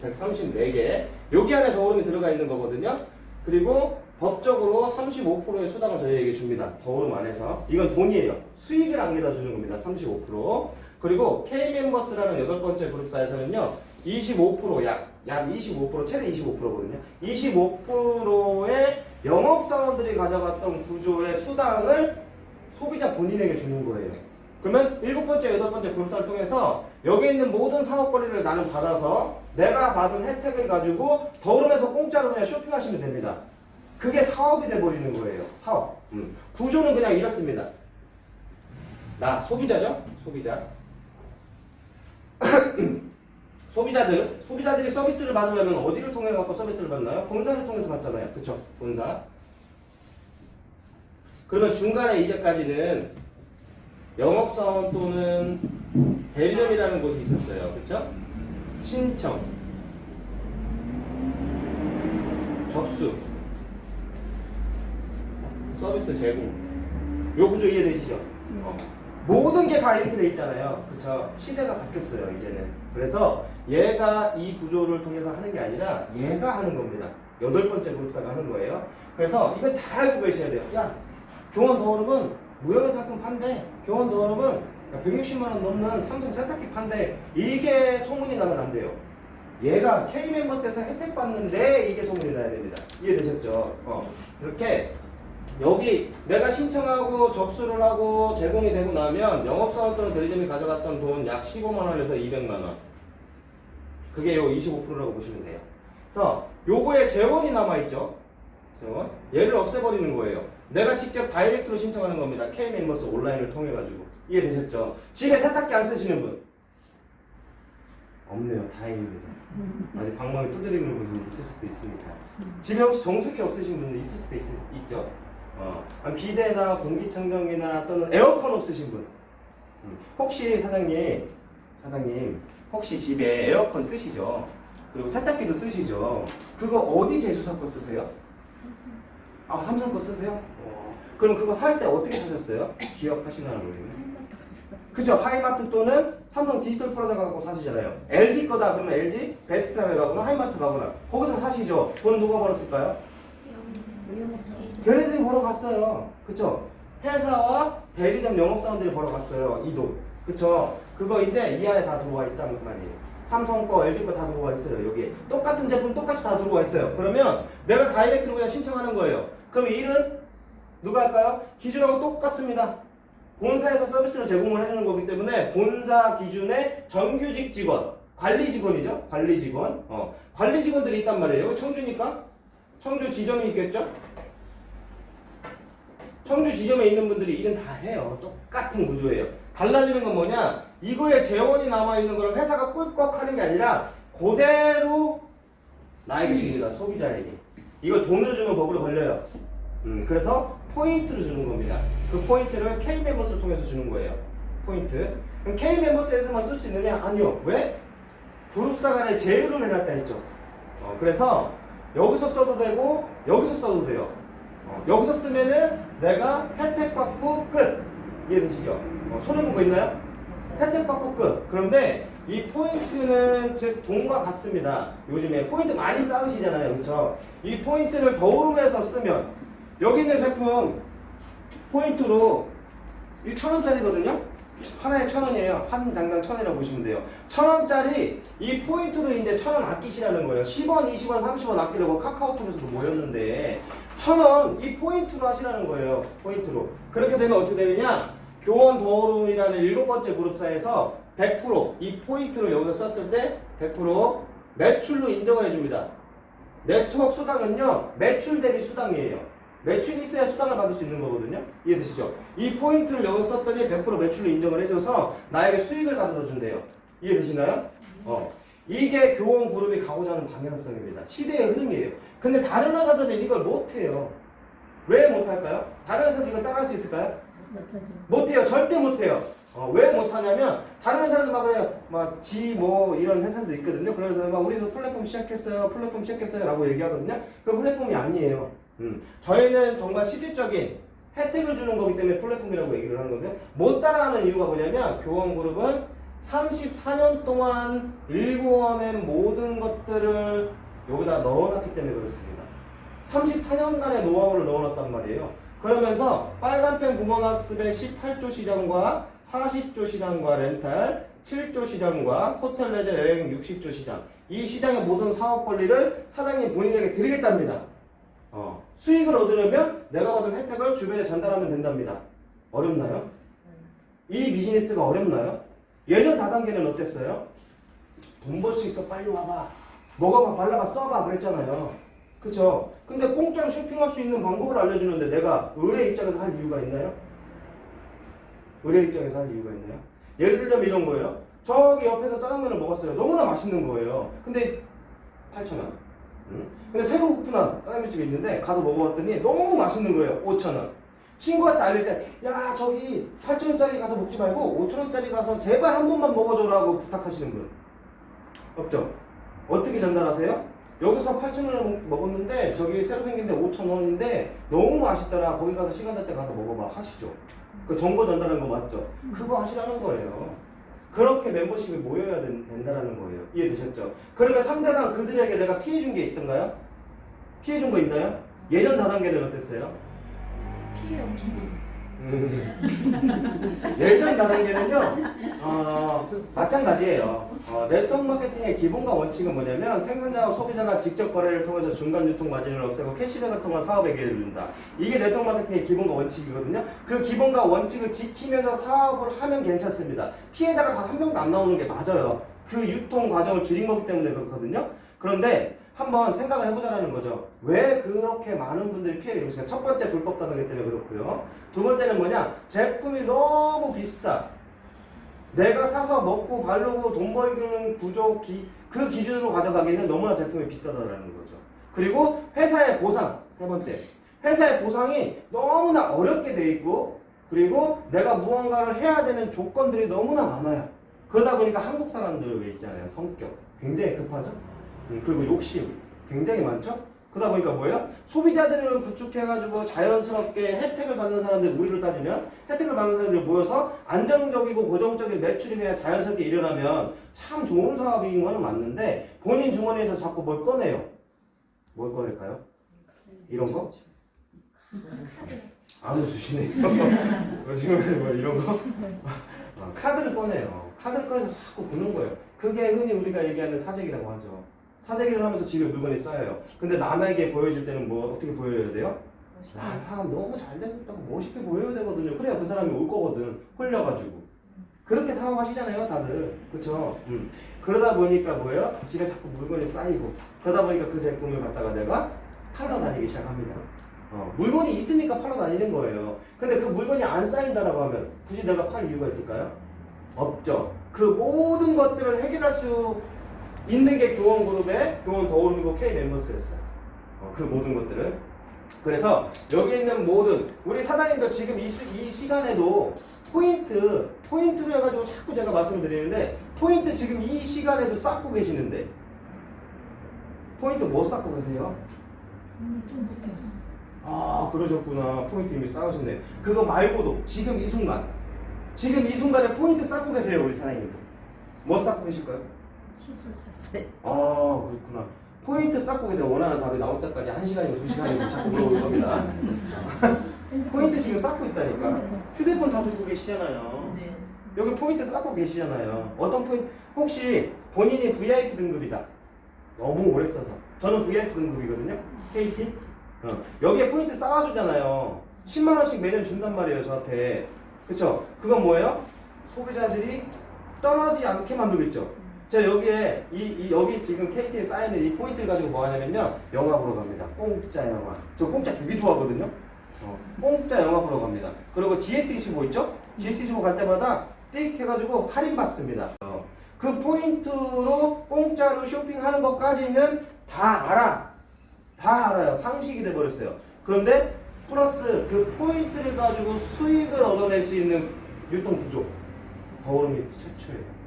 134개 여기 안에 더오름이 들어가 있는 거거든요. 그리고 법적으로 35%의 수당을 저희에게 줍니다. 더오름 안에서. 이건 돈이에요. 수익을 안겨다 주는 겁니다. 35%. 그리고 K멤버스라는 8번째 그룹사에서는요. 25% 약 25% 최대 25%거든요. 25%의 영업사원들이 가져갔던 구조의 수당을 소비자 본인에게 주는 거예요. 그러면 7번째, 8번째 그룹사를 통해서 여기 있는 모든 사업거리를 나는 받아서 내가 받은 혜택을 가지고 더오름에서 공짜로 그냥 쇼핑하시면 됩니다. 그게 사업이 돼버리는 거예요. 사업. 구조는 그냥 이렇습니다. 나 소비자죠? 소비자. 소비자들이 서비스를 받으려면 어디를 통해 갖고 서비스를 받나요? 본사를 통해서 받잖아요. 그쵸? 본사. 그러면 중간에 이제까지는 영업사원 또는 대리점이라는 곳이 있었어요. 그쵸? 신청, 접수, 서비스 제공. 요 구조 이해되시죠? 모든 게 다 이렇게 돼 있잖아요. 그쵸? 시대가 바뀌었어요, 이제는. 그래서 얘가 이 구조를 통해서 하는 게 아니라 얘가 하는 겁니다. 8번째 그룹사가 하는 거예요. 그래서 이건 잘 알고 계셔야 돼요. 야, 교원 더오름은 무형의 상품 판대. 교원 더오름은 160만원 넘는 삼성 세탁기 판대. 이게 소문이 나면 안 돼요. 얘가 K멤버스에서 혜택 받는데 이게 소문이 나야 됩니다. 이해되셨죠? 이렇게 여기 내가 신청하고 접수를 하고 제공이 되고 나면 영업사원 또는 대리점이 가져갔던 돈 약 15만원에서 200만원. 그게 요 25%라고 보시면 돼요. 그래서 요거에 재원이 남아있죠. 재원. 얘를 없애버리는 거예요. 내가 직접 다이렉트로 신청하는 겁니다. K멤버스 온라인을 통해가지고. 이해되셨죠? 집에 세탁기 안 쓰시는 분? 없네요. 다행입니다. 아직 방망이 두드리는 분이 있을 수도 있으니까. 집에 혹시 정수기 없으신 분도 있을 수도 있죠? 비데나 공기청정기나 또는 에어컨 없으신 분. 혹시 사장님 혹시 집에 에어컨 쓰시죠? 그리고 세탁기도 쓰시죠? 그거 어디 제조사 거 쓰세요? 삼성 거 쓰세요? 그럼 그거 살 때 어떻게 사셨어요? 기억하시나요? 모르겠네. 그쵸? 하이마트 또는 삼성 디지털 플러자 가고 사시잖아요. LG 거다 그러면 LG 베스트에 가거나 하이마트 가거나 거기서 사시죠. 돈 누가 벌었을까요? 걔네들이 벌어갔어요. 그쵸? 회사와 대리점 영업사원들이 벌어갔어요. 이 돈. 그쵸? 그거 이제 이 안에 다 들어와 있다는 말이에요. 삼성 거, LG 거 다 들어와 있어요. 여기 똑같은 제품 똑같이 다 들어와 있어요. 그러면 내가 다이렉트로 그냥 신청하는 거예요. 그럼 이 일은 누가 할까요? 기준하고 똑같습니다. 본사에서 서비스를 제공을 해주는 거기 때문에 본사 기준의 정규직 직원, 관리 직원이죠. 관리 직원. 관리 직원들이 있단 말이에요. 여기 청주니까 청주 지점이 있겠죠. 청주 지점에 있는 분들이 일은 다 해요. 똑같은 구조예요. 달라지는 건 뭐냐? 이거에 재원이 남아있는 걸 회사가 꿀꺽 하는 게 아니라 그대로 나에게 줍니다. 소비자에게. 이걸 돈을 주면 법으로 걸려요. 그래서 포인트를 주는 겁니다. 그 포인트를 K멤버스를 통해서 주는 거예요. 포인트. 그럼 K멤버스에서만 쓸 수 있느냐? 아니요. 왜? 그룹사 간에 제휴를 해놨다 했죠. 그래서 여기서 써도 되고 여기서 써도 돼요. 여기서 쓰면은 내가 혜택 받고 끝. 이해되시죠? 손해 본 거 있나요? 혜택 받고 끝. 그런데 이 포인트는 즉 돈과 같습니다. 요즘에 포인트 많이 쌓으시잖아요. 그렇죠? 이 포인트를 더오름에서 쓰면 여기 있는 제품 포인트로 1,000원짜리거든요. 하나에 1,000원이에요. 한 장당 1,000원이라고 보시면 돼요. 1,000원짜리 이 포인트로 이제 1,000원 아끼시라는 거예요. 10원, 20원, 30원 아끼려고 카카오톡에서도 모였는데 1,000원 이 포인트로 하시라는 거예요. 포인트로. 그렇게 되면 어떻게 되느냐? 교원 더오름이라는 7번째 그룹사에서 100%이 포인트를 여기서 썼을 때 100% 매출로 인정을 해줍니다. 네트워크 수당은요, 매출 대비 수당이에요. 매출이 있어야 수당을 받을 수 있는 거거든요. 이해되시죠? 이 포인트를 여기서 썼더니 100% 매출로 인정을 해줘서 나에게 수익을 가져다 준대요. 이해되시나요? 이게 교원 그룹이 가고자 하는 방향성입니다. 시대의 흐름이에요. 근데 다른 회사들은 이걸 못해요. 왜 못할까요? 다른 회사들 이걸 따라할 수 있을까요? 못하지. 못해요. 절대 못해요. 왜 못하냐면 다른 회사들 막 그래요. 뭐 이런 회사도 있거든요. 그래서 막 우리도 플랫폼 시작했어요 라고 얘기하거든요. 그 플랫폼이 아니에요. 저희는 정말 실질적인 혜택을 주는 거기 때문에 플랫폼이라고 얘기를 하는 건데 못 따라하는 이유가 뭐냐면 교원그룹은 34년 동안 일궈낸 모든 것들을 여기다 넣어놨기 때문에 그렇습니다. 34년간의 노하우를 넣어놨단 말이에요. 그러면서 빨간펜 구몬학습의 18조 시장과 40조 시장과 렌탈, 7조 시장과 호텔 레저 여행 60조 시장 이 시장의 모든 사업 권리를 사장님 본인에게 드리겠답니다. 수익을 얻으려면 내가 받은 혜택을 주변에 전달하면 된답니다. 어렵나요? 이 비즈니스가 어렵나요? 예전 다단계는 어땠어요? 돈 벌 수 있어 빨리 와봐. 먹어봐 발라봐 써봐 그랬잖아요. 그쵸? 근데 공짜로 쇼핑할 수 있는 방법을 알려주는데 내가 의뢰 입장에서 할 이유가 있나요? 의뢰 입장에서 할 이유가 있나요? 예를 들자면 이런 거예요. 저기 옆에서 짜장면을 먹었어요. 너무나 맛있는 거예요. 근데 8,000원. 근데 새로 오픈한 짜장면집이 있는데 가서 먹어봤더니 너무 맛있는 거예요. 5,000원. 친구한테 알릴 때 야 저기 8,000원짜리 가서 먹지 말고 5,000원짜리 가서 제발 한 번만 먹어줘라고 부탁하시는 분 없죠? 어떻게 전달하세요? 여기서 8,000원을 먹었는데 저기 새로 생긴 데 5,000원인데 너무 맛있더라. 거기 가서 시간 날 때 가서 먹어봐 하시죠. 그 정보 전달하는 거 맞죠? 그거 하시라는 거예요. 그렇게 멤버십이 모여야 된다는 거예요. 이해되셨죠? 그러면 상대방 그들에게 내가 피해 준 게 있던가요? 피해 준 거 있나요? 예전 다단계는 어땠어요? 피해 엄청 많았어. 예전 다단계는요, 마찬가지예요. 네트워크 마케팅의 기본과 원칙은 뭐냐면 생산자와 소비자가 직접 거래를 통해서 중간 유통 마진을 없애고 캐시백을 통한 사업에 기회를 준다. 이게 네트워크 마케팅의 기본과 원칙이거든요. 그 기본과 원칙을 지키면서 사업을 하면 괜찮습니다. 피해자가 단 한 명도 안 나오는 게 맞아요. 그 유통 과정을 줄인 거기 때문에 그렇거든요. 그런데 한번 생각을 해보자라는 거죠. 왜 그렇게 많은 분들이 피해를 입으실까? 첫 번째 불법 다단계 때문에 그렇고요. 두 번째는 뭐냐? 제품이 너무 비싸. 내가 사서 먹고 바르고 돈 벌기는 구조 그 기준으로 가져가기에는 너무나 제품이 비싸다라는 거죠. 그리고 회사의 보상 세 번째. 회사의 보상이 너무나 어렵게 돼 있고 그리고 내가 무언가를 해야 되는 조건들이 너무나 많아요. 그러다 보니까 한국 사람들 왜 있잖아요. 성격 굉장히 급하죠. 그리고 욕심 굉장히 많죠. 그러다 보니까 뭐예요? 소비자들을 구축해가지고 자연스럽게 혜택을 받는 사람들 우리를 따지면 혜택을 받는 사람들이 모여서 안정적이고 고정적인 매출이 그냥 자연스럽게 일어나면 참 좋은 사업인 거는 맞는데 본인 주머니에서 자꾸 뭘 꺼내요. 뭘 꺼낼까요? 이런 거? 안 웃으시네요. 지금 뭐 이런 거? 카드를 꺼내요. 카드를 꺼내서 자꾸 보는 거예요. 그게 흔히 우리가 얘기하는 사재기라고 하죠. 사재기를 하면서 집에 물건이 쌓여요. 근데 남에게 보여줄 때는 뭐 어떻게 보여야 돼요? 사람 너무 잘 되고 있다고 멋있게 보여야 되거든요. 그래야 그 사람이 올 거거든. 홀려가지고. 그렇게 사업하시잖아요, 다들. 그쵸? 그러다 보니까 뭐예요? 집에 자꾸 물건이 쌓이고. 그러다 보니까 그 제품을 갖다가 내가 팔러 다니기 시작합니다. 물건이 있으니까 팔러 다니는 거예요. 근데 그 물건이 안 쌓인다라고 하면 굳이 내가 팔 이유가 있을까요? 없죠. 그 모든 것들을 해결할 수 있는 게 교원그룹의 교원 더오름이고 K 멤버스였어요. 그 모든 것들을. 그래서 여기 있는 모든 우리 사장님도 지금 이 시간에도 포인트로 해가지고 자꾸 제가 말씀을 드리는데 포인트 지금 이 시간에도 쌓고 계시는데 포인트 뭐 쌓고 계세요? 좀 웃겨서. 그러셨구나. 포인트 이미 쌓으셨네. 그거 말고도 지금 이 순간에 포인트 쌓고 계세요. 우리 사장님도 뭐 쌓고 계실까요? 시술 샀어요. 그렇구나. 포인트 쌓고 계세요. 원하는 답이 나올 때까지 1시간이고 2시간이고 자꾸 물어볼 겁니다. 포인트 지금 쌓고 있다니까. 휴대폰 다 들고 계시잖아요. 네. 여기 포인트 쌓고 계시잖아요. 어떤 포인트? 혹시 본인이 VIP 등급이다. 너무 오래 써서. 저는 VIP 등급이거든요. KT. 여기에 포인트 쌓아주잖아요. 10만 원씩 매년 준단 말이에요, 저한테. 그쵸? 그건 뭐예요? 소비자들이 떠나지 않게 만들겠죠. 제가 여기에 여기 지금 KT에 쌓여있는 이 포인트를 가지고 뭐 하냐면요, 영화 보러 갑니다. 공짜 영화. 저 공짜 되게 좋아하거든요. 공짜 영화 보러 갑니다. 그리고 GS25 있죠? GS25 갈 때마다 띡 해가지고 할인 받습니다. 그 포인트로 공짜로 쇼핑하는 것까지는 다 알아요. 상식이 돼버렸어요. 그런데 플러스 그 포인트를 가지고 수익을 얻어낼 수 있는 유통 구조, 더오름이 최초예요.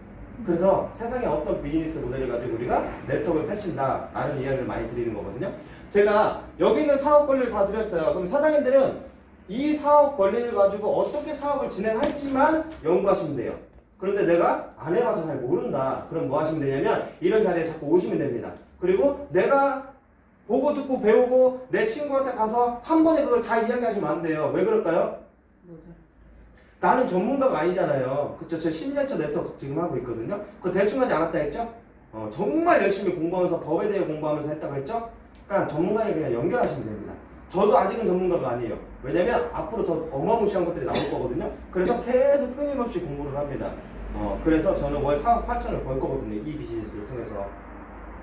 그래서 세상에 어떤 비즈니스 모델을 가지고 우리가 네트워크를 펼친다라는 이야기를 많이 드리는 거거든요. 제가 여기 있는 사업 권리를 다 드렸어요. 그럼 사장님들은 이 사업 권리를 가지고 어떻게 사업을 진행할지만 연구하시면 돼요. 그런데 내가 안 해봐서 잘 모른다. 그럼 뭐 하시면 되냐면 이런 자리에 자꾸 오시면 됩니다. 그리고 내가 보고 듣고 배우고 내 친구한테 가서 한 번에 그걸 다 이야기하시면 안 돼요. 왜 그럴까요? 나는 전문가가 아니잖아요. 그쵸? 저 10년차 네트워크 지금 하고 있거든요. 그거 대충 하지 않았다 했죠? 정말 열심히 공부하면서 법에 대해 공부하면서 했다고 했죠? 그러니까 전문가에 그냥 연결하시면 됩니다. 저도 아직은 전문가가 아니에요. 왜냐면 앞으로 더 어마무시한 것들이 나올 거거든요. 그래서 계속 끊임없이 공부를 합니다. 그래서 저는 월 4억 8천을 벌 거거든요. 이 비즈니스를 통해서.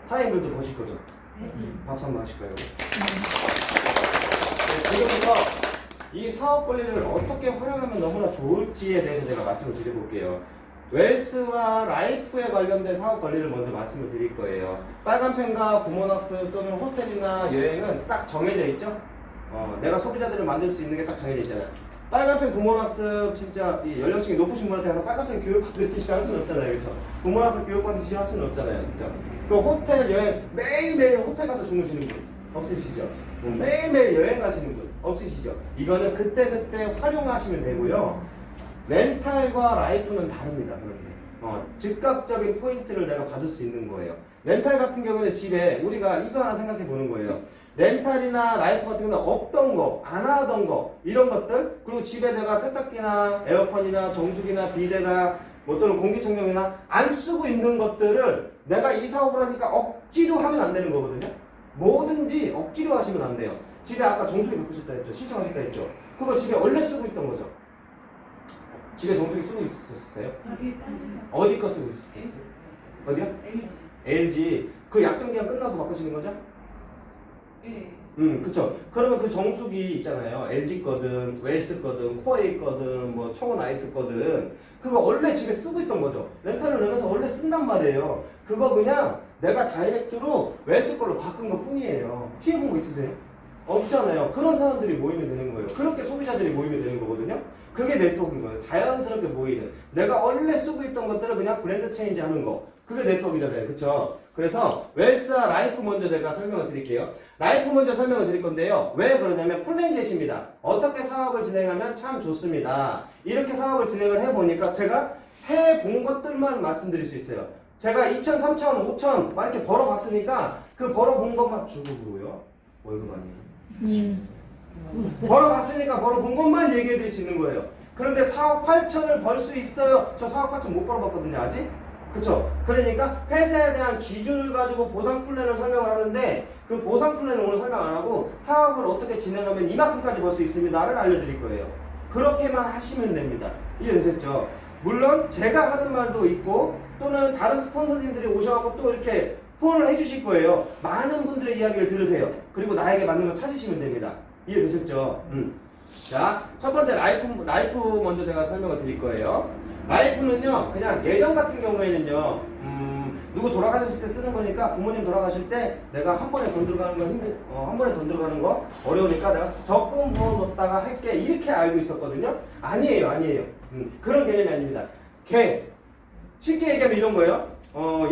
사장님들도 보실 거죠? 박수 한번 하실 거예요. 네, 지금부터 이 사업 권리를 어떻게 활용하면 너무나 좋을지에 대해서 제가 말씀을 드려볼게요. 웰스와 라이프에 관련된 사업 권리를 먼저 말씀을 드릴 거예요. 빨간 펜과 구몬학습 또는 호텔이나 여행은 딱 정해져 있죠? 내가 소비자들을 만들 수 있는 게 딱 정해져 있잖아요. 빨간 펜 구몬학습 진짜 이 연령층이 높으신 분한테 가서 빨간 펜 교육 받으시지 할 수는 없잖아요. 그렇죠? 구몬학습 교육 받으시지 할 수는 없잖아요. 그렇죠? 그 호텔 여행 매일매일 호텔 가서 주무시는 분 없으시죠? 매일매일 여행 가시는 분 없으시죠? 이거는 그때그때 활용하시면 되고요. 렌탈과 라이프는 다릅니다. 그런데 즉각적인 포인트를 내가 받을 수 있는 거예요. 렌탈 같은 경우는 집에 우리가 이거 하나 생각해 보는 거예요. 렌탈이나 라이프 같은 경우는 없던 거, 안 하던 거 이런 것들, 그리고 집에 내가 세탁기나 에어컨이나 정수기나 비데나 뭐 또는 공기청정기나 안 쓰고 있는 것들을 내가 이 사업을 하니까 억지로 하면 안 되는 거거든요. 뭐든지 억지로 하시면 안 돼요. 집에 아까 정수기 바꾸셨다 했죠? 신청하셨다 했죠? 그거 집에 원래 쓰고 있던 거죠? 집에 정수기 쓰고 있었어요? 여기 딸리죠. 어디 거 쓰고 있었어요? 어디요? LG. LG. 그 약정기간 끝나서 바꾸시는 거죠? 네. 그쵸. 그러면 그 정수기 있잖아요. LG 거든, 웰스 거든, 코에이 거든, 뭐 초원 아이스 거든, 그거 원래 집에 쓰고 있던 거죠. 렌탈을 내면서 원래 쓴단 말이에요. 그거 그냥 내가 다이렉트로 웰스 걸로 바꾼 것 뿐이에요. 피해본 거 있으세요? 없잖아요. 그런 사람들이 모이면 되는 거예요. 그렇게 소비자들이 모이면 되는 거거든요. 그게 네트워크인 거예요. 자연스럽게 모이는. 내가 원래 쓰고 있던 것들을 그냥 브랜드 체인지 하는 거. 그게 네트워크잖아요. 그쵸? 그래서 웰스와 라이프 먼저 제가 설명을 드릴게요. 라이프 먼저 설명을 드릴 건데요. 왜 그러냐면 플랜젯입니다. 어떻게 사업을 진행하면 참 좋습니다. 이렇게 사업을 진행을 해보니까 제가 해본 것들만 말씀드릴 수 있어요. 제가 2천, 3천, 5천 막 이렇게 벌어봤으니까 그 벌어본 것만 주급으로요. 월급 아니에요. 벌어봤으니까 벌어본 것만 얘기해 드릴 수 있는 거예요. 그런데 4억 8천을 벌 수 있어요. 저 4억 8천 못 벌어봤거든요 아직. 그쵸? 그러니까 회사에 대한 기준을 가지고 보상 플랜을 설명을 하는데 그 보상 플랜을 오늘 설명 안 하고 사업을 어떻게 진행하면 이만큼까지 벌 수 있습니다를 알려드릴 거예요. 그렇게만 하시면 됩니다. 이해되셨죠? 물론 제가 하는 말도 있고 또는 다른 스폰서님들이 오셔서 또 이렇게 후원을 해주실 거예요. 많은 분들의 이야기를 들으세요. 그리고 나에게 맞는 거 찾으시면 됩니다. 이해되셨죠? 자, 첫 번째 라이프 먼저 제가 설명을 드릴 거예요. 라이프는요, 그냥 예전 같은 경우에는요, 누구 돌아가셨을 때 쓰는 거니까 부모님 돌아가실 때 내가 한 번에 돈 들어가는 거 한 번에 돈 들어가는 거 어려우니까 내가 적금 부어 놓다가 할게 이렇게 알고 있었거든요. 아니에요. 그런 개념이 아닙니다. 쉽게 얘기하면 이런 거예요.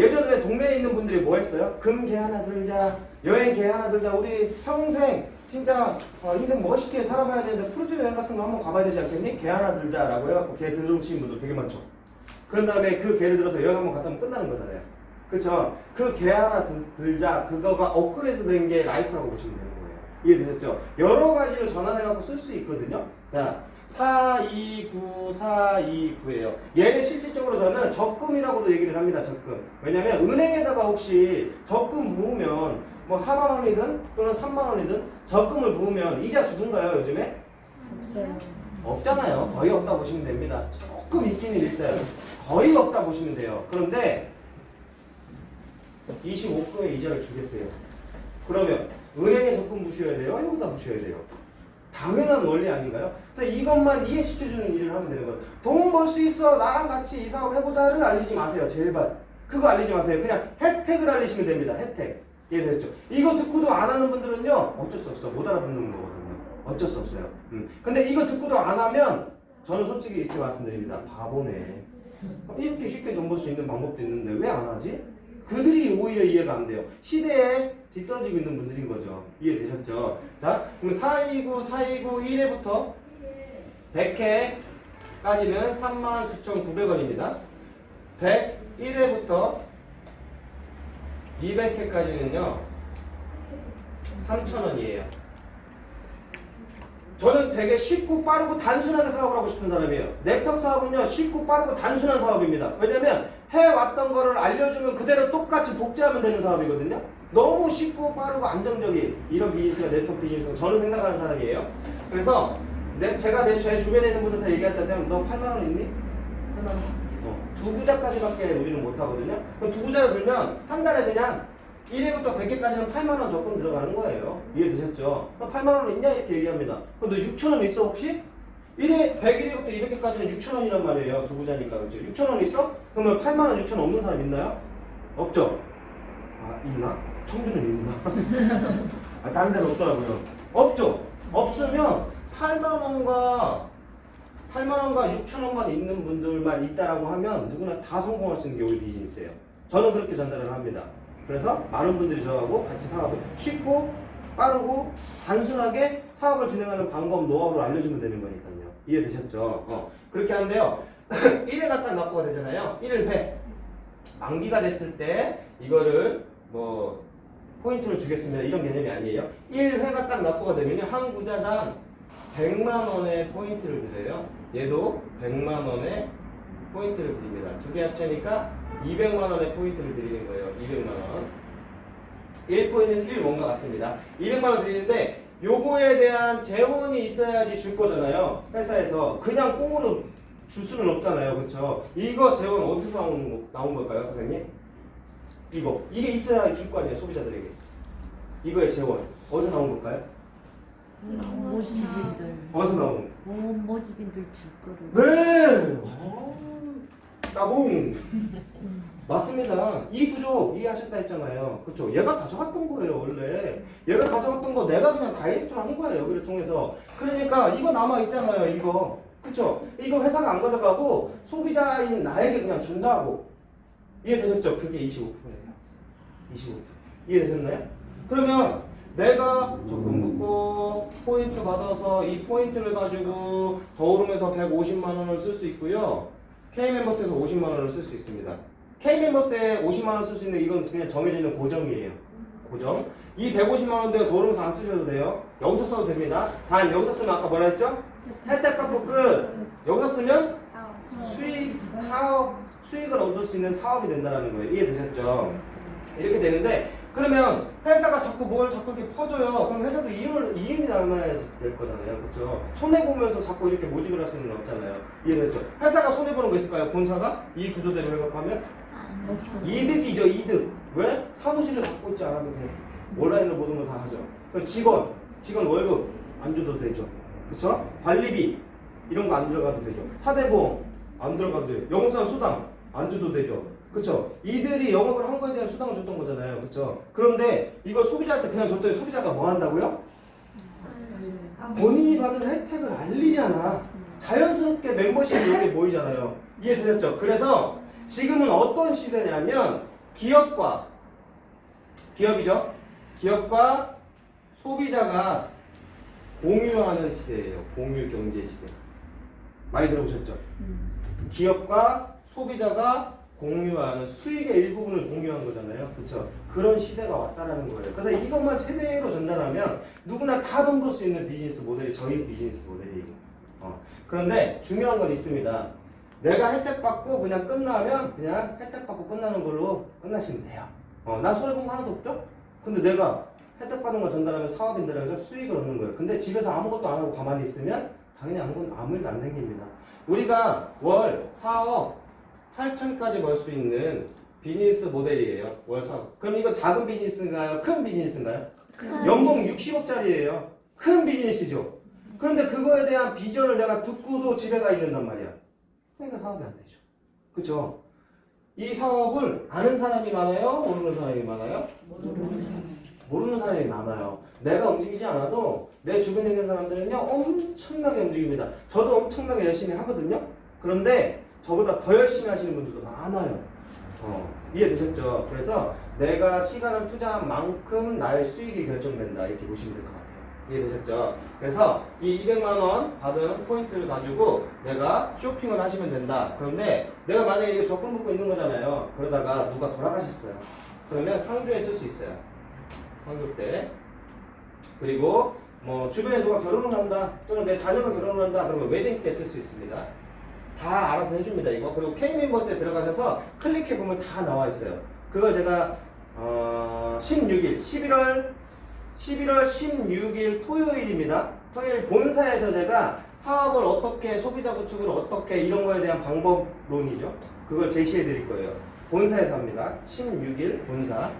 예전에 동네에 있는 분들이 뭐 했어요? 금개 하나 들자, 여행 개 하나 들자, 우리 평생 진짜 인생 멋있게 살아봐야 되는데 크루즈 여행 같은 거 한번 가봐야 되지 않겠니? 개 하나 들자라고 해갖고 개 들으시는 분들 되게 많죠. 그런 다음에 그 개를 들어서 여행 한번 갔다 오면 끝나는 거잖아요. 그쵸? 그 개 하나 들자, 그거가 업그레이드 된 게 라이프라고 보시면 되는 거예요. 이해되셨죠? 여러 가지로 전환해갖고 쓸 수 있거든요. 자, 429, 429예요. 얘는 실질적으로 저는 적금이라고도 얘기를 합니다. 적금. 왜냐면 은행에다가 혹시 적금 부으면 뭐 4만 원이든 또는 3만 원이든 적금을 부으면 이자 주던가요, 요즘에? 없어요. 없잖아요. 거의 없다 보시면 됩니다. 조금 있기는 있어요. 거의 없다 보시면 돼요. 그런데 25%의 이자를 주겠대요. 그러면 은행에 적금 부셔야 돼요? 여기다 부셔야 돼요? 당연한 원리 아닌가요? 그래서 이것만 이해시켜주는 일을 하면 되는 거예요. 돈 벌 수 있어. 나랑 같이 이 사업 해보자를 알리지 마세요. 제발. 그거 알리지 마세요. 그냥 혜택을 알리시면 됩니다. 혜택. 이해되셨죠? 이거 듣고도 안 하는 분들은요. 어쩔 수 없어. 못 알아듣는 거거든요. 어쩔 수 없어요. 근데 이거 듣고도 안 하면 저는 솔직히 이렇게 말씀드립니다. 바보네. 이렇게 쉽게 돈 벌 수 있는 방법도 있는데 왜 안 하지? 그들이 오히려 이해가 안 돼요. 시대에 뒤떨어지고 있는 분들인 거죠. 이해되셨죠? 자, 그럼 429, 429, 1회부터 100회까지는 39,900원입니다. 101회부터 200회까지는요 3,000원이에요. 저는 되게 쉽고 빠르고 단순하게 사업을 하고 싶은 사람이에요. 네트워크 사업은요 쉽고 빠르고 단순한 사업입니다. 왜냐면 해왔던 거를 알려주면 그대로 똑같이 복제하면 되는 사업이거든요. 너무 쉽고 빠르고 안정적인 이런 비즈니스가 네트워크 비즈니스가 저는 생각하는 사람이에요. 그래서 제가 제 주변에 있는 분들한테 얘기할 때 너 8만 원 있니? 8만 원. 두 구자까지밖에 우리는 못 하거든요. 그럼 두 구자를 들면 한 달에 그냥 1회부터 100회까지는 8만 원 적금 들어가는 거예요. 이해되셨죠? 너 8만 원 있냐? 이렇게 얘기합니다. 그럼 너 6천 원 있어 혹시? 101회부터 200회까지는 6천 원이란 말이에요. 두 구자니까 그렇죠? 6천 원 있어? 그러면 8만 원, 6천 원 없는 사람 있나요? 없죠? 아 있나? 청주는 있나? 아, 다른 데는 없더라고요. 없죠? 없으면 8만 원과 6천 원만 있는 분들만 있다라고 하면 누구나 다 성공할 수 있는 게 우리 비즈니스예요. 저는 그렇게 전달을 합니다. 그래서 많은 분들이 저하고 같이 사업을 쉽고 빠르고 단순하게 사업을 진행하는 방법, 노하우를 알려주면 되는 거니까요. 이해되셨죠? 그렇게 하는데요. 1회가 딱 납부가 되잖아요. 1회. 만기가 됐을 때 이거를 뭐 포인트를 주겠습니다. 이런 개념이 아니에요. 1회가 딱 납부가 되면 한 구자당 100만 원의 포인트를 드려요. 얘도 100만 원의 포인트를 드립니다. 두 개 합치니까 200만 원의 포인트를 드리는 거예요. 200만 원. 1포인트는 1원과 같습니다. 200만 원 드리는데 요거에 대한 재원이 있어야지 줄 거잖아요. 회사에서 그냥 꽁으로 줄 수는 없잖아요. 그렇죠? 이거 재원 어디서 나온 걸까요, 선생님? 이게 있어야 줄 거 아니에요, 소비자들에게. 이거의 재원 어디서 나온 걸까요? 모집인들. 어디서 나온? 모집인들 줄 거를. 네. 따봉. 맞습니다. 이 구조 이해하셨다 했잖아요. 그렇죠? 얘가 가져갔던 거예요, 원래. 얘가 가져갔던 거 내가 그냥 다이렉트로 한 거예요, 여기를 통해서. 그러니까 이거 남아 있잖아요, 이거. 그렇죠? 이거 회사가 안 가져가고 소비자인 나에게 그냥 준다고. 이해되셨죠? 그게 25%예요. 25%. 이해되셨나요? 그러면 내가 적금 붓고 포인트 받아서 이 포인트를 가지고 더오름에서 150만 원을 쓸 수 있고요. K멤버스에서 50만 원을 쓸 수 있습니다. K멤버스에 50만 원 쓸 수 있는 이건 그냥 정해져 있는 고정이에요. 고정. 이 150만 원도 더오름에서 안 쓰셔도 돼요. 여기서 써도 됩니다. 단 여기서 쓰면 아까 뭐라 했죠? 혜택 받고 끝. 여기서 쓰면 수익을 얻을 수 있는 사업이 된다는 거예요. 이해되셨죠? 이렇게 되는데 그러면 회사가 자꾸 이렇게 퍼줘요. 그럼 회사도 이윤이 남아야 될 거잖아요. 그렇죠? 손해보면서 자꾸 이렇게 모집을 할 수는 없잖아요. 이해됐죠? 회사가 손해보는 거 있을까요? 본사가? 이 구조대로 해석하면? 없어. 이득이죠, 이득. 왜? 사무실을 갖고 있지 않아도 돼. 온라인으로 모든 걸 다 하죠. 그럼 직원 월급 안 줘도 되죠. 그렇죠? 관리비 이런 거 안 들어가도 되죠. 사대보험 안 들어가도 돼요. 영업사원 수당 안 줘도 되죠. 그렇죠? 이들이 영업을 한 거에 대한 수당을 줬던 거잖아요. 그렇죠? 그런데 이걸 소비자한테 그냥 줬더니 소비자가 뭐 한다고요? 본인이 받은 혜택을 알리잖아. 자연스럽게 멤버십이 여기 모이잖아요. 이해되셨죠? 그래서 지금은 어떤 시대냐면 기업과 소비자가 공유하는 시대예요. 공유 경제 시대. 많이 들어보셨죠? 기업과 소비자가 공유하는 수익의 일부분을 공유한 거잖아요. 그렇죠? 그런 시대가 왔다라는 거예요. 그래서 이것만 제대로 전달하면 누구나 다 돈 벌 수 있는 비즈니스 모델이 저희 비즈니스 모델이에요. 그런데 중요한 건 있습니다. 내가 혜택 받고 그냥 끝나면 그냥 혜택 받고 끝나는 걸로 끝나시면 돼요. 나 손해본 거 하나도 없죠? 근데 내가 혜택 받는 거 전달하면 사업인들에서 그래서 수익을 얻는 거예요. 근데 집에서 아무것도 안 하고 가만히 있으면 당연히 아무 일도 안 생깁니다. 우리가 월 4억 8천까지 벌 수 있는 비즈니스 모델이에요. 월 4억. 그럼 이거 작은 비즈니스인가요? 큰 비즈니스인가요? 연봉 60억짜리예요. 큰 비즈니스죠. 그런데 그거에 대한 비전을 내가 듣고도 집에 가 있는단 말이야. 그러니까 사업이 안 되죠. 그렇죠? 이 사업을 아는 사람이 많아요? 모르는 사람이 많아요? 모르는 사람이 많아요. 내가 움직이지 않아도 내 주변에 있는 사람들은요 엄청나게 움직입니다. 저도 엄청나게 열심히 하거든요. 그런데 저보다 더 열심히 하시는 분들도 많아요. 이해되셨죠? 그래서 내가 시간을 투자한 만큼 나의 수익이 결정된다 이렇게 보시면 될 것 같아요. 이해되셨죠? 그래서 이 200만원 받은 포인트를 가지고 내가 쇼핑을 하시면 된다. 그런데 내가 만약에 이게 적금 붙고 있는 거잖아요. 그러다가 누가 돌아가셨어요. 그러면 상조에 쓸 수 있어요. 상조 때. 그리고 뭐 주변에 누가 결혼을 한다 또는 내 자녀가 결혼을 한다 그러면 웨딩 때 쓸 수 있습니다. 다 알아서 해줍니다 이거. 그리고 K멤버스에 들어가셔서 클릭해보면 다 나와 있어요. 그걸 제가 16일 11월 16일 토요일입니다. 토요일 본사에서 제가 사업을 어떻게 소비자 구축을 어떻게 이런 거에 대한 방법론이죠. 그걸 제시해 드릴 거예요. 본사에서 합니다. 16일 본사.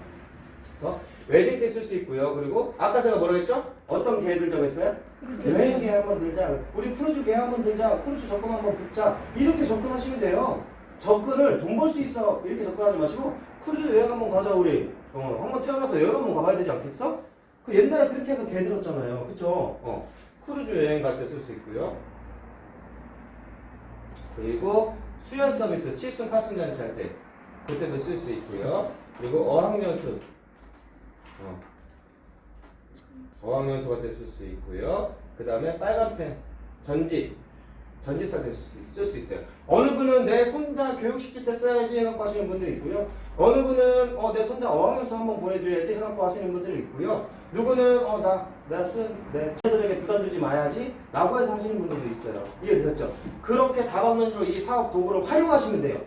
그래서 웨딩 때 쓸 수 있고요. 그리고 아까 제가 뭐라고 했죠? 어떤 계획 들자고 했어요? 여행 계획 한번 들자. 우리 크루즈 계획 한번 들자. 크루즈 적금 한번 붙자. 이렇게 접근하시면 돼요. 접근을 돈 벌 수 있어. 이렇게 접근하지 마시고 크루즈 여행 한번 가자 우리. 한번 태어나서 여행 한번 가봐야 되지 않겠어? 그 옛날에 그렇게 해서 개 들었잖아요. 그쵸? 크루즈 여행 갈 때 쓸 수 있고요. 그리고 수연 서비스 7순 8순 잔치 할 때 그때도 쓸 수 있고요. 그리고 어학연수 어학연수 갈 때 쓸 수 있고요. 그 다음에 빨간펜 전집사 때 쓸 수 있어요. 어느 분은 내 손자 교육시킬 때 써야지 해갖고 하시는 분들이 있고요. 어느 분은 내 손자 어학연수 한번 보내줘야지 해갖고 하시는 분들이 있고요. 누구는 내 친구들에게 부담 주지 마야지 라고 해서 하시는 분들도 있어요. 이해되셨죠? 그렇게 다방면으로 이 사업 도구를 활용하시면 돼요.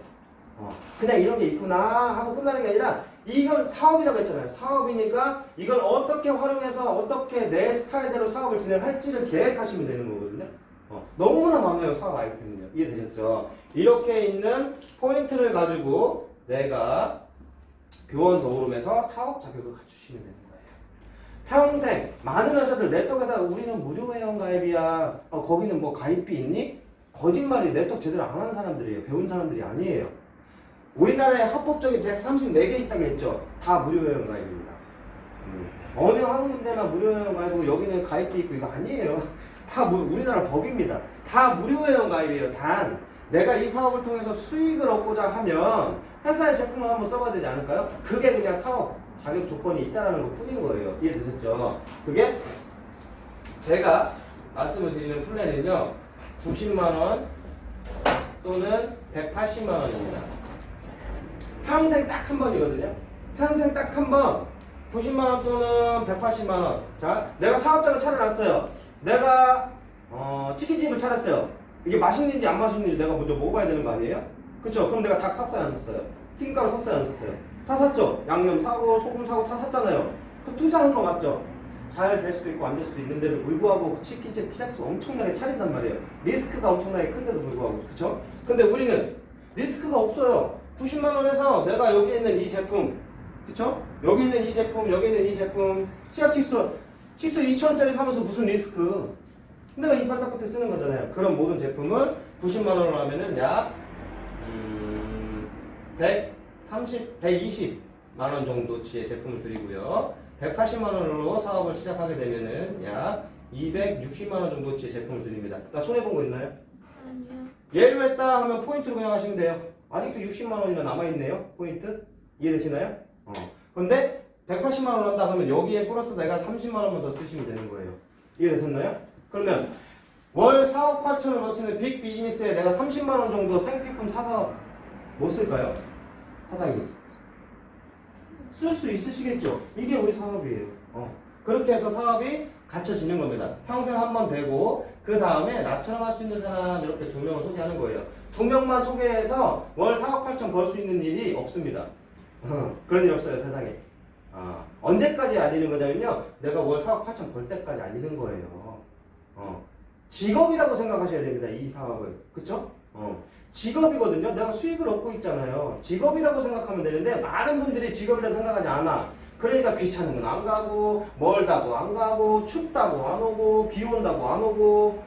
그냥 이런 게 있구나 하고 끝나는 게 아니라 이건 사업이라고 했잖아요. 사업이니까 이걸 어떻게 활용해서 어떻게 내 스타일대로 사업을 진행할지를 계획하시면 되는 거거든요. 너무나 많아요. 사업 아이템은요. 이해되셨죠? 이렇게 있는 포인트를 가지고 내가 교원 도움에서 사업 자격을 갖추시면 되는 거예요. 평생 많은 회사들 네트워크 회사 우리는 무료 회원 가입이야. 거기는 뭐 가입비 있니? 거짓말이. 네트워크 제대로 안 한 사람들이에요. 배운 사람들이 아니에요. 우리나라에 합법적인 134개 있다고 했죠. 다 무료 회원 가입입니다. 어느 한 군데만 무료 회원 가입이고 여기는 가입비 있고 이거 아니에요. 다 우리나라 법입니다. 다 무료 회원 가입이에요. 단 내가 이 사업을 통해서 수익을 얻고자 하면 회사의 제품을 한번 써봐야 되지 않을까요? 그게 그냥 사업 자격 조건이 있다는 것 뿐인 거예요. 이해되셨죠? 그게 제가 말씀을 드리는 플랜은요 90만원 또는 180만원입니다. 평생 딱 한 번이거든요. 평생 딱 한 번 90만원 또는 180만원. 자, 내가 사업장을 차려놨어요. 내가 치킨집을 차렸어요. 이게 맛있는지 안 맛있는지 내가 먼저 먹어봐야 되는 거 아니에요? 그쵸? 그럼 내가 닭 샀어요 안 샀어요? 튀김가루 샀어요 안 샀어요? 다 샀죠? 양념 사고 소금 사고 다 샀잖아요. 그 투자한 거 맞죠? 잘 될 수도 있고 안 될 수도 있는데도 불구하고 그 치킨집 피자집 엄청나게 차린단 말이에요. 리스크가 엄청나게 큰데도 불구하고. 그쵸? 근데 우리는 리스크가 없어요. 90만원 해서 내가 여기 있는 이 제품, 그쵸? 여기 있는 이 제품, 여기 있는 이 제품, 치약 칫솔 2,000원짜리 사면서 무슨 리스크? 내가 이빨 닦을 때 쓰는 거잖아요. 그런 모든 제품을 90만원으로 하면은 약 120만원 정도치의 제품을 드리고요. 180만원으로 사업을 시작하게 되면은 약 260만원 정도치의 제품을 드립니다. 나 손해본 거 있나요? 아니요. 예를 했다 하면 포인트로 그냥 하시면 돼요. 아직도 60만원이나 남아있네요. 포인트. 이해되시나요? 근데 180만원 한다 그러면 여기에 플러스 내가 30만원만 더 쓰시면 되는 거예요. 이해되셨나요? 그러면 월 4억 8천을 벌 수 있는 빅 비즈니스에 내가 30만원 정도 생필품 사서 못 쓸까요? 사장님. 쓸 수 있으시겠죠? 이게 우리 사업이에요. 그렇게 해서 사업이 갖춰지는 겁니다. 평생 한 번 되고 그 다음에 나처럼 할 수 있는 사람 이렇게 2명을 소개하는 거예요. 2명만 소개해서 월 4억 8천 벌 수 있는 일이 없습니다. 그런 일 없어요, 세상에. 언제까지 알리는 거냐면요. 내가 월 4억 8천 벌 때까지 알리는 거예요. 직업이라고 생각하셔야 됩니다. 이 사업을. 그쵸? 직업이거든요. 내가 수익을 얻고 있잖아요. 직업이라고 생각하면 되는데 많은 분들이 직업이라고 생각하지 않아. 그러니까 귀찮은 건 안 가고 멀다고 안 가고 춥다고 안 오고 비 온다고 안 오고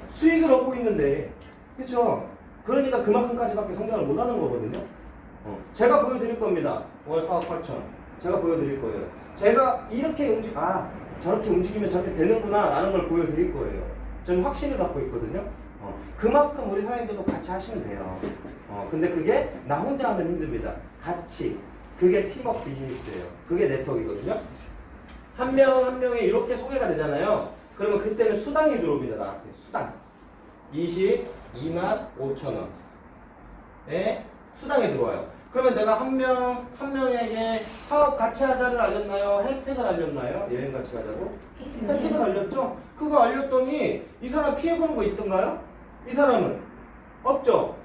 수익을 얻고 있는데 그쵸? 그러니까 그만큼까지밖에 성장을 못 하는 거거든요. 제가 보여드릴 겁니다. 월 4억 8천. 제가 보여드릴 거예요. 제가 이렇게 저렇게 움직이면 저렇게 되는구나 라는 걸 보여드릴 거예요. 저는 확신을 갖고 있거든요. 그만큼 우리 사장님들도 같이 하시면 돼요. 근데 그게 나 혼자 하면 힘듭니다. 같이. 그게 팀워크 비즈니스예요. 그게 네트워크이거든요. 한 명 한 명이 이렇게 소개가 되잖아요. 그러면 그때는 수당이 들어옵니다. 나한테 수당. 22만 5천 원에 수당이 들어와요. 그러면 내가 한 명에게 사업 같이 하자를 알렸나요? 혜택을 알렸나요? 여행 같이 가자고? 혜택을 알렸죠? 그거 알렸더니 이 사람 피해보는 거 있던가요? 이 사람은 없죠?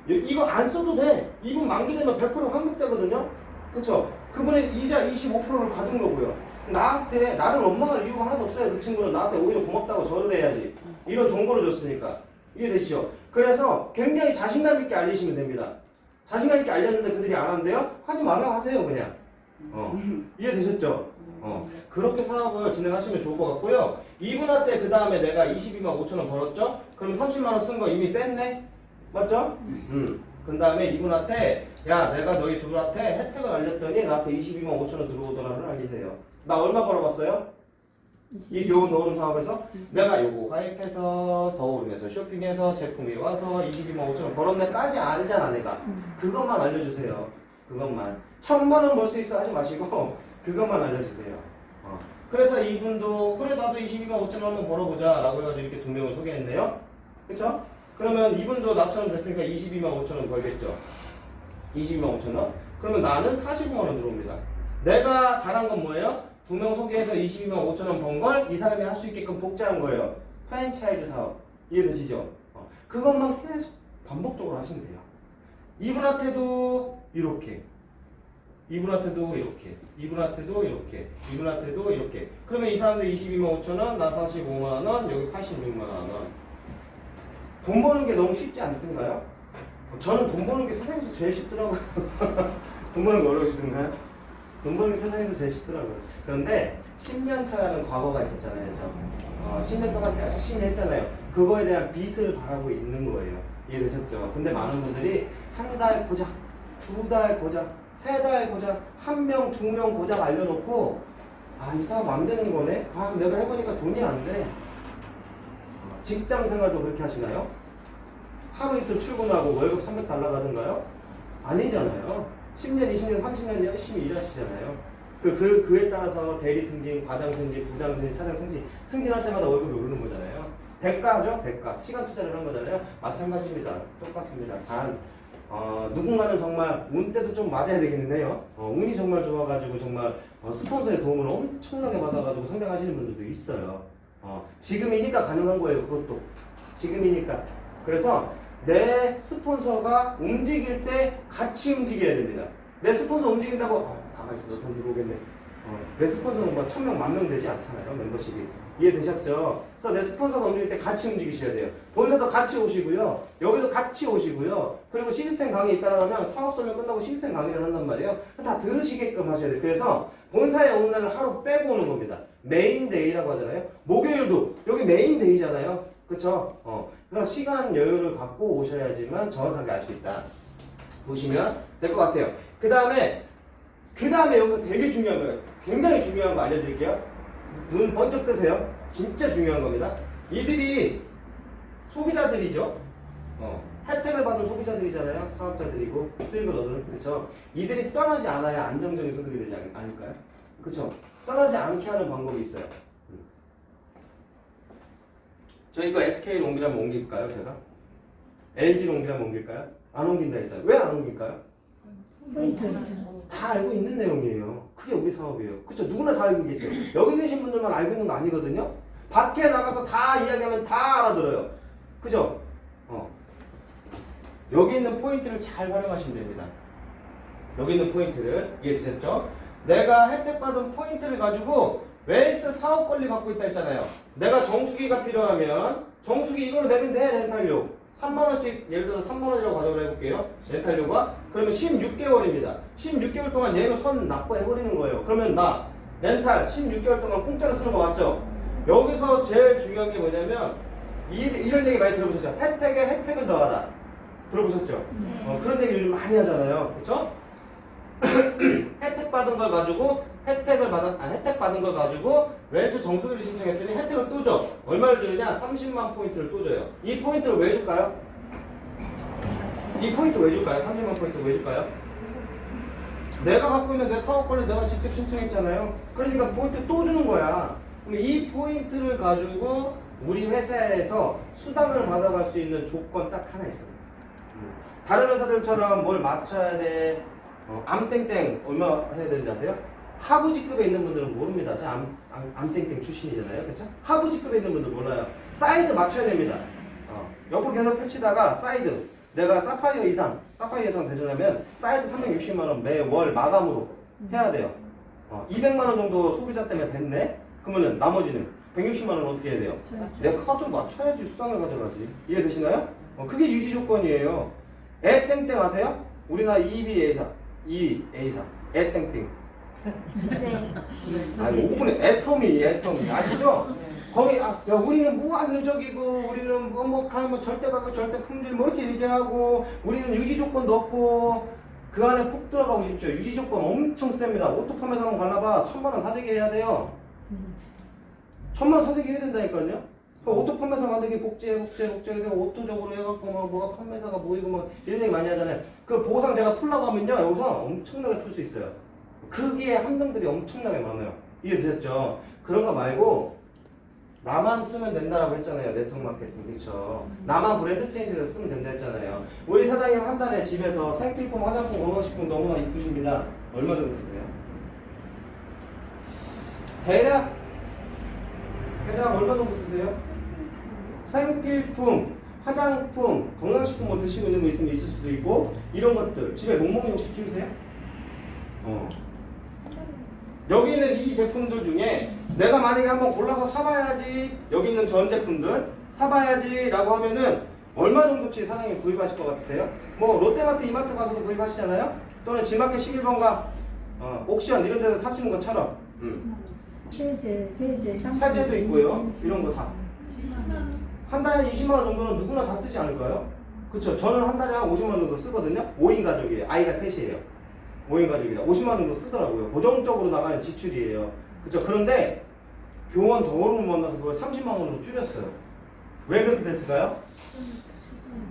이거 안 써도 돼. 이분 만기되면 100% 환급되거든요? 그쵸? 그분의 이자 25%를 받은 거고요. 나를 원망할 이유가 하나도 없어요. 그 친구는 나한테 오히려 고맙다고 절을 해야지. 이런 정보를 줬으니까. 이해되시죠? 그래서 굉장히 자신감 있게 알리시면 됩니다. 자신감 있게 알렸는데 그들이 안 한대요? 하지 말라고 하세요, 그냥. 이해되셨죠? 그렇게 사업을 진행하시면 좋을 것 같고요. 이분한테 그 다음에 내가 22만 5천 원 벌었죠? 그럼 30만 원 쓴 거 이미 뺐네? 맞죠? 그 다음에 이분한테 야 내가 너희 둘한테 혜택을 알렸더니 나한테 22만 5천 원 들어오더라를 알리세요. 나 얼마 벌어봤어요? 이 교훈 넣은 사업에서 내가 요거 가입해서 더 오르면서 쇼핑해서 제품이 와서 22만 5천 원 벌었네까지 알잖아 내가. 그것만 알려주세요. 그것만. 1,000만 원 벌 수 있어 하지 마시고 그것만 알려주세요. 그래서 이분도 그래 나도 22만 5천 원 한번 벌어보자 라고 해가지고 이렇게 2명을 소개했네요. 그쵸? 그러면 이분도 나처럼 됐으니까 22만 5천 원 벌겠죠. 22만 5천 원. 그러면 나는 45만 원 들어옵니다. 내가 잘한 건 뭐예요? 2명 소개해서 22만 5천 원 번 걸 이 사람이 할 수 있게끔 복제한 거예요. 프랜차이즈 사업. 이해되시죠? 그것만 계속 반복적으로 하시면 돼요. 이분한테도 이렇게. 이분한테도 이렇게. 이분한테도 이렇게. 이분한테도 이렇게. 그러면 이 사람들 22만 5천 원, 나 45만 원, 여기 86만 원. 돈 버는 게 너무 쉽지 않던가요? 저는 돈 버는 게 세상에서 제일 쉽더라고요. 돈 버는 게 어려우시던가요? 돈 버는 게 세상에서 제일 쉽더라고요. 그런데 10년 차라는 과거가 있었잖아요. 10년 동안 열심히 했잖아요. 그거에 대한 빚을 바라고 있는 거예요. 이해되셨죠? 근데 많은 분들이 한 달 고작, 2달 고작, 3달 고작, 1명, 2명 고작 알려놓고 이 사업 안 되는 거네? 내가 해보니까 돈이 안 돼. 직장 생활도 그렇게 하시나요? 하루 이틀 출근하고 월급 300달러 가든가요? 아니잖아요. 10년, 20년, 30년 열심히 일하시잖아요. 그에 따라서 대리 승진, 과장 승진, 부장 승진, 차장 승진, 승진할 때마다 월급이 오르는 거잖아요. 대가죠, 대가. 시간 투자를 한 거잖아요. 마찬가지입니다. 똑같습니다. 단, 누군가는 정말 운 때도 좀 맞아야 되겠는데요. 운이 정말 좋아가지고 정말 스폰서의 도움을 엄청나게 받아가지고 성장하시는 분들도 있어요. 지금이니까 가능한 거예요. 그것도 지금이니까. 그래서 내 스폰서가 움직일 때 같이 움직여야 됩니다. 내 스폰서 움직인다고 가만히 있어 너 돈 들어오겠네. 내 스폰서는 뭐 1,000명, 10,000명 되지 않잖아요. 멤버십이. 이해되셨죠? 그래서 내 스폰서가 움직일 때 같이 움직이셔야 돼요. 본사도 같이 오시고요. 여기도 같이 오시고요. 그리고 시스템 강의 있다라면 사업 설명 끝나고 시스템 강의를 한단 말이에요. 다 들으시게끔 하셔야 돼요. 그래서 본사에 오는 날을 하루 빼고 오는 겁니다. 메인데이라고 하잖아요. 목요일도 여기 메인데이잖아요. 그쵸? 그래서 시간 여유를 갖고 오셔야지만 정확하게 알 수 있다. 보시면 될 것 같아요. 그 다음에 여기서 되게 중요한 거예요. 굉장히 중요한 거 알려드릴게요. 눈 번쩍 뜨세요. 진짜 중요한 겁니다. 이들이 소비자들이죠. 혜택을 받은 소비자들이잖아요. 사업자들이고 수익을 얻은. 그쵸? 이들이 떠나지 않아야 안정적인 소득이 되지 않을까요? 그쵸? 떠나지 않게 하는 방법이 있어요. 저희 그 SK 롱비라면 옮길까요, 제가? LG 롱비라면 옮길까요? 안 옮긴다 했잖아요. 왜 안 옮길까요? 포인트. 다 알고 있는 내용이에요. 그게 우리 사업이에요. 그쵸? 누구나 다 알고 있겠죠. 여기 계신 분들만 알고 있는 거 아니거든요. 밖에 나가서 다 이야기하면 다 알아들어요. 그죠? 여기 있는 포인트를 잘 활용하시면 됩니다. 여기 있는 포인트를 이해되셨죠? 내가 혜택받은 포인트를 가지고 웰스 사업 권리 갖고 있다 했잖아요. 내가 정수기가 필요하면 정수기 이걸로 내면 돼. 렌탈료 3만원씩 예를 들어서 3만원이라고 가정을 해볼게요. 렌탈료가 그러면 16개월입니다 16개월 동안 얘는 선 납부해버리는 거예요. 그러면 나 렌탈 16개월 동안 공짜로 쓰는 거 맞죠? 여기서 제일 중요한 게 뭐냐면 이런 얘기 많이 들어보셨죠? 혜택에 혜택을 더하다 들어보셨죠? 그런 얘기 요즘 많이 하잖아요. 그쵸? 혜택 받은 걸 가지고 혜택 받은 걸 가지고 웰스 정수기를 신청했더니 혜택을 또 줘. 얼마를 주느냐? 30만 포인트를 또 줘요. 이 포인트를 왜 줄까요? 이 포인트 왜 줄까요? 30만 포인트 왜 줄까요? 내가 갖고 있는 내 사업 권리 내가 직접 신청했잖아요. 그러니까 포인트 또 주는 거야. 그럼 이 포인트를 가지고 우리 회사에서 수당을 받아갈 수 있는 조건 딱 하나 있습니다. 다른 회사들처럼 뭘 맞춰야 돼. 암땡땡 얼마 해야 되는지 아세요? 하부직급에 있는 분들은 모릅니다. 저 암땡땡 출신이잖아요. 그렇죠? 하부직급에 있는 분들 몰라요. 사이드 맞춰야 됩니다. 옆으로 계속 펼치다가 사이드 내가 사파이어 이상 되려면 사이드 360만원 매월 마감으로 해야 돼요. 200만원 정도 소비자 때문에 됐네? 그러면 나머지는 160만원 어떻게 해야 돼요? 내 카드를 맞춰야지 수당을 가져가지. 이해되시나요? 그게 유지 조건이에요. 애 땡땡 아세요? 우리나라 2위 A사 애땡땡. 네. 아니 5분의 애터미 아시죠? 거기 야 우리는 무한 누적이고 우리는 뭐 절대 가격 절대 품질 뭐 이렇게 얘기하고 우리는 유지 조건도 없고 그 안에 푹 들어가고 싶죠. 유지 조건 엄청 셉니다. 오토 판매사 한번 갈라봐 1000만원 사재기 해야 돼요. 1000만원 사재기 해야 된다니까요. 오토 판매사 만들기 복제 오토적으로 해갖고 막 뭐가 판매사가 모이고 막 이런 얘기 많이 하잖아요. 그 보상 제가 풀라고 하면요 여기서 엄청나게 풀 수 있어요. 거기에 함정들이 엄청나게 많아요. 이해되셨죠? 그런 거 말고 나만 쓰면 된다라고 했잖아요. 네트워크 마케팅 그쵸? 나만 브랜드 체인지를 쓰면 된다 했잖아요. 우리 사장님 한 달에 집에서 생필품, 화장품, 건강식품 너무나 이쁘십니다. 얼마 정도 쓰세요? 대략 얼마 정도 쓰세요? 생필품, 화장품, 건강식품 뭐 드시고 있는 거 있으면 있을 수도 있고 이런 것들 집에 멍멍이 혹시 키우세요? 여기 있는 이 제품들 중에 내가 만약에 한번 골라서 사봐야지 여기 있는 전 제품들 사봐야지 라고 하면은 얼마 정도치 사장님 구입하실 것 같으세요? 뭐 롯데마트, 이마트 가서도 구입하시잖아요? 또는 지마켓 11번가 옥션 이런 데서 사시는 것처럼 세제, 샴푸. 세제도 있고요. 이런 거 다. 한 달에 20만원 정도는 누구나 다 쓰지 않을까요? 그쵸? 저는 한 달에 한 50만원 정도 쓰거든요. 5인 가족이에요. 아이가 셋이에요. 5인 가족이라 50만원 정도 쓰더라고요. 고정적으로 나가는 지출이에요. 그쵸? 그런데 교원 더러움을 만나서 그걸 30만원으로 줄였어요. 왜 그렇게 됐을까요?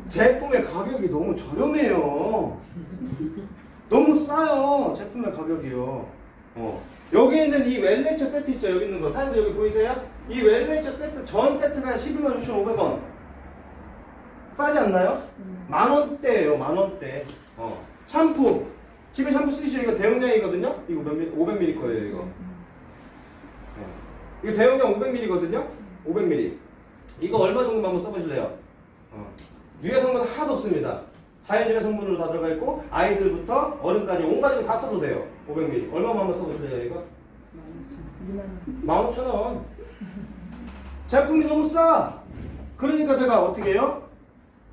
제품의 가격이 너무 저렴해요. 너무 싸요. 제품의 가격이요. 여기 있는 이 웰네처 세트 있죠? 여기 있는 거. 사장님들 여기 보이세요? 이 웰네처 세트 전 세트가 126,500원. 싸지 않나요? 만원대예요. 만원대. 샴푸. 집에 샴푸 쓰시죠? 이거 대용량이거든요? 이거 몇 밀리? 500ml 거예요, 이거. 이거 대용량 500ml거든요? 500ml. 이거 얼마 정도 한번 써보실래요? 유해 성분 하나도 없습니다. 자연유래 성분으로 다 들어가 있고 아이들부터 어른까지 온 가족이 다 써도 돼요. 500ml. 얼마만 한번 써보실래요, 이거? 15,000원. 제품이 너무 싸. 그러니까 제가 어떻게 해요?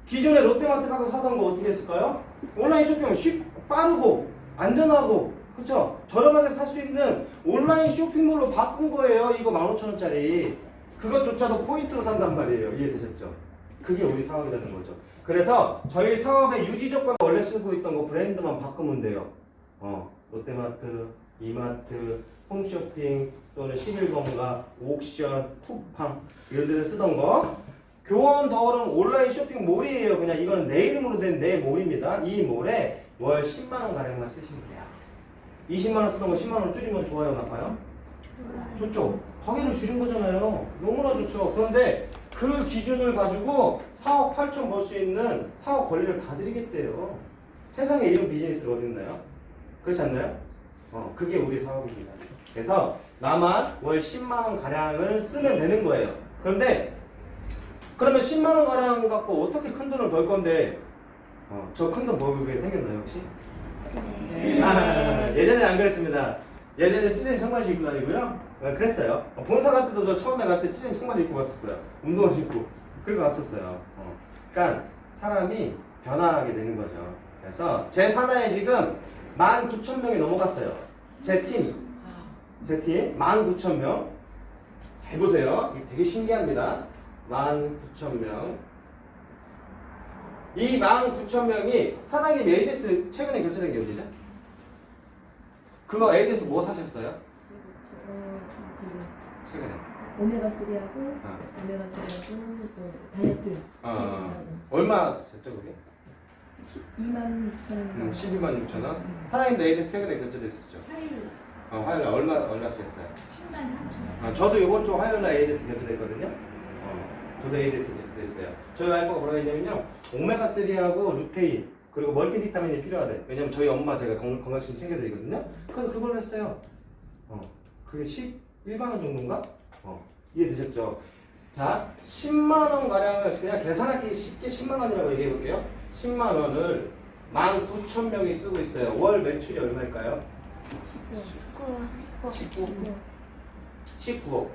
기존에 롯데마트 가서 사던 거 어떻게 했을까요? 온라인 쇼핑은 빠르고 안전하고 그쵸? 저렴하게 살 수 있는 온라인 쇼핑몰로 바꾼 거예요. 이거 15,000원짜리. 그것조차도 포인트로 산단 말이에요. 이해되셨죠? 그게 우리 사업이라는 거죠. 그래서 저희 사업의 유지 조건을 원래 쓰고 있던 거 브랜드만 바꾸면 돼요. 롯데마트, 이마트, 홈쇼핑 또는 11번가, 옥션, 쿠팡 이런 데서 쓰던 거 교원 더월은 온라인 쇼핑몰이에요. 그냥 이건 내 이름으로 된 내 몰입니다. 이 몰에 월 10만원 가량만 쓰시면 돼요. 20만원 쓰던 거 10만원 줄이면 좋아요, 나빠요? 좋죠? 가게를 줄인 거잖아요. 너무나 좋죠. 그런데 그 기준을 가지고 4억 8천 벌 수 있는 사업 권리를 다 드리겠대요. 세상에 이런 비즈니스가 어디 있나요? 그렇지 않나요? 그게 우리 사업입니다. 그래서 나만 월 10만 원 가량을 쓰면 되는 거예요. 그런데 그러면 10만 원 가량 갖고 어떻게 큰 돈을 벌 건데 저 큰 돈 벌게 생겼나요 혹시? 예전에 안 그랬습니다. 예전에 찢은 청바지 입고 다니고요. 그랬어요. 본사 갈 때도 저 처음에 갈 때 찢은 청바지 입고 갔었어요. 운동화 신고 그리고 갔었어요. 그러니까 사람이 변화하게 되는 거죠. 그래서 제 산하에 지금 19,000명이 넘어갔어요. 제 팀 19,000명. 잘 보세요. 이게 되게 신기합니다. 19,000명. 이 19,000명이 사장님 ADS 최근에 결제된 게 어디죠? 그거 ADS 뭐 사셨어요? 최근에. 오메가3하고 오메가3하고 또 다이어트. 얼마 썼죠 그게? 12만 6천 원. 12만 6천 원. 사장님도 ADS 최근에 결제됐었죠? 화요일 날 얼마 쓰셨어요? 10만 3천. 저도 이번 주 화요일 날 ADS 결제됐거든요. 저도 ADS 결제됐어요. 저희 와이프가 뭐라고 했냐면요. 오메가3하고 루테인 그리고 멀티비타민이 필요하대. 왜냐면 저희 엄마 제가 건강식 챙겨드리거든요. 그래서 그걸로 했어요. 그게 11만 원 정도인가? 이해되셨죠? 자, 10만 원 가량을 그냥 계산하기 쉽게 10만 원이라고 얘기해 볼게요. 10만 원을 19,000명이 쓰고 있어요. 월 매출이 얼마일까요? 19억.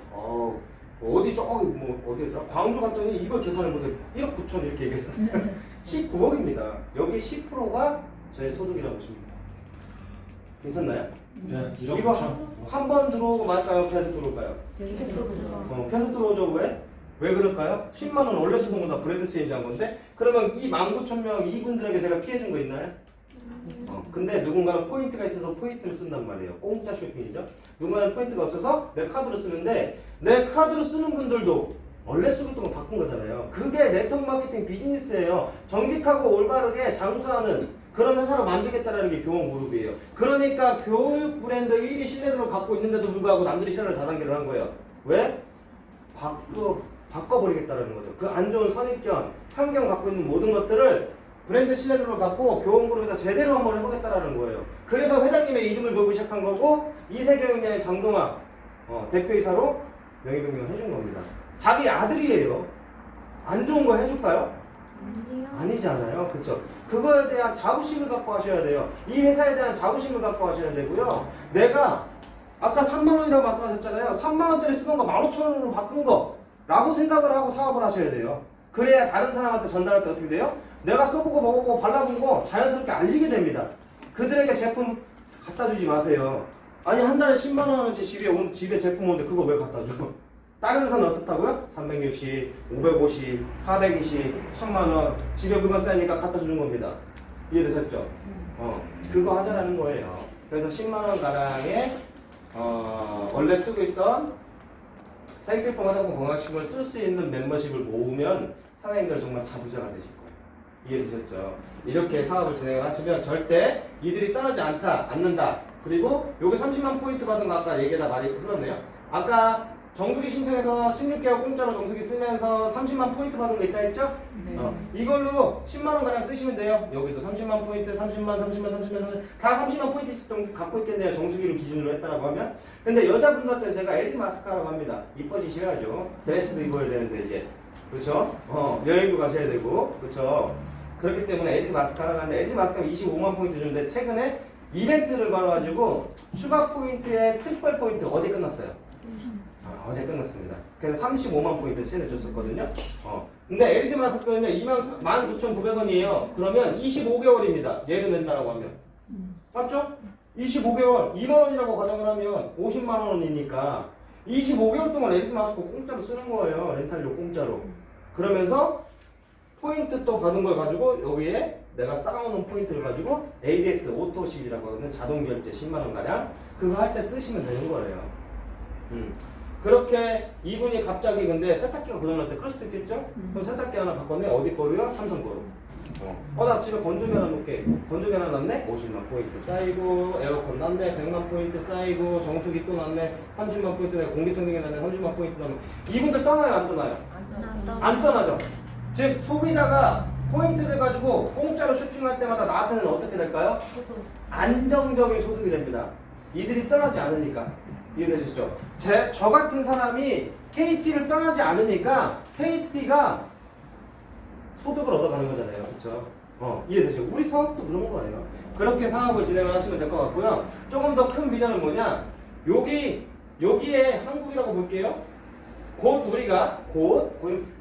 어디죠? 어디였더라? 광주 갔더니 이걸 계산을 못해. 1억 9천 이렇게 얘기했어요. 19억입니다. 여기 10%가 저의 소득이라고 보시면 돼요. 괜찮나요? 네, 이거 한 번 들어오고 말까요? 계속 들어올까요? 계속 들어오죠. 왜? 왜 그럴까요? 10만 원 원래 쓰던 거다 브랜드 체인지 한 건데 그러면 이 19,000명 이분들에게 제가 피해 준 거 있나요? 근데 누군가는 포인트가 있어서 포인트를 쓴단 말이에요. 공짜 쇼핑이죠. 누군가는 포인트가 없어서 내 카드로 쓰는데 내 카드로 쓰는 분들도 원래 쓰고 있던 거 바꾼 거잖아요. 그게 네트워크 마케팅 비즈니스예요. 정직하고 올바르게 장수하는 그런 회사로 만들겠다라는 게 교원그룹이에요. 그러니까 교육 브랜드 1위 신뢰도를 갖고 있는데도 불구하고 남들이 신뢰를 다단계를 한 거예요. 왜? 바꿔버리겠다라는 거죠. 그 안 좋은 선입견, 편견 갖고 있는 모든 것들을 브랜드 신뢰도를 갖고 교원그룹에서 제대로 한번 해보겠다라는 거예요. 그래서 회장님의 이름을 걸고 시작한 거고 이세경의 장동아 대표이사로 명예변경을 해준 겁니다. 자기 아들이에요. 안 좋은 거 해줄까요? 아니잖아요. 그쵸? 그거에 대한 자부심을 갖고 하셔야 돼요. 이 회사에 대한 자부심을 갖고 하셔야 되고요. 내가 아까 3만 원이라고 말씀하셨잖아요. 3만 원짜리 쓰던 거 15,000원으로 바꾼 거 라고 생각을 하고 사업을 하셔야 돼요. 그래야 다른 사람한테 전달할 때 어떻게 돼요? 내가 써보고 먹어보고 발라본 거 자연스럽게 알리게 됩니다. 그들에게 제품 갖다 주지 마세요. 아니 한 달에 10만 원어치 집에 제품 오는데 그거 왜 갖다 줘? 다른 회사는 어떻다고요? 360, 550, 420, 1000만 원 집에 물건 쌓이니까 갖다 주는 겁니다. 이해되셨죠? 그거 하자라는 거예요. 그래서 10만 원 가량의 원래 쓰고 있던 사이클폰 화장품 건강식품을 쓸 수 있는 멤버십을 모으면 사장님들 정말 다 부자가 되실 거예요. 이해되셨죠? 이렇게 사업을 진행하시면 절대 이들이 떠나지 않는다. 그리고 여기 30만 포인트 받은 거 아까 얘기가 말이 흘렀네요. 아까 정수기 신청해서 16개월 공짜로 정수기 쓰면서 30만 포인트 받은 거 있다 했죠? 이걸로 10만 원 가량 쓰시면 돼요. 여기도 30만 포인트, 30만 다 30만 포인트씩 정도 갖고 있겠네요. 정수기를 기준으로 했다라고 하면. 근데 여자분들한테 제가 LED 마스카라고 합니다. 이뻐지셔야죠. 드레스도 입어야 되는데 이제. 그렇죠? 여행도 가셔야 되고. 그렇죠? 그렇기 때문에 LED 마스카라가 하는데 LED 마스카라 25만 포인트 주는데 최근에 이벤트를 걸어가지고 추가 포인트에 특별 포인트 어제 끝났어요. 어제 끝났습니다. 그래서 35만 포인트 세일 줬었거든요. 근데 LED 마스크는요 19,900원이에요. 그러면 25개월입니다. 얘를 낸다라고 하면. 맞죠? 25개월 2만 원이라고 가정을 하면 50만 원이니까 25개월 동안 LED 마스크 공짜로 쓰는 거예요. 렌탈료 공짜로. 그러면서 포인트 또 받은 걸 가지고 여기에 내가 쌓아놓은 포인트를 가지고 ADS 오토실이라고 하거든요. 자동 결제 10만 원 가량. 그거 할 때 쓰시면 되는 거예요. 그렇게 이분이 갑자기 근데 세탁기가 고장날 때 그럴 수도 있겠죠? 그럼 세탁기 하나 바꿨네. 어디 거로요? 삼성 거로. 나 집에 건조기 하나 놓게. 건조기 하나 놨네? 50만 포인트 쌓이고, 에어컨 놨네? 100만 포인트 쌓이고, 정수기 또 놨네? 30만 포인트 내가 공기청정기 놨네? 30만 포인트 놨네? 이분들 떠나요? 안 떠나요? 안 떠나죠. 즉, 소비자가 포인트를 가지고 공짜로 쇼핑할 때마다 나한테는 어떻게 될까요? 안정적인 소득이 됩니다. 이들이 떠나지 않으니까. 이해되시죠? 저 같은 사람이 KT를 떠나지 않으니까 KT가 소득을 얻어가는 거잖아요. 그렇죠? 이해되시죠? 우리 사업도 그런 거예요. 그렇게 사업을 진행을 하시면 될 것 같고요. 조금 더 큰 비전은 뭐냐? 여기에 한국이라고 볼게요. 곧 우리가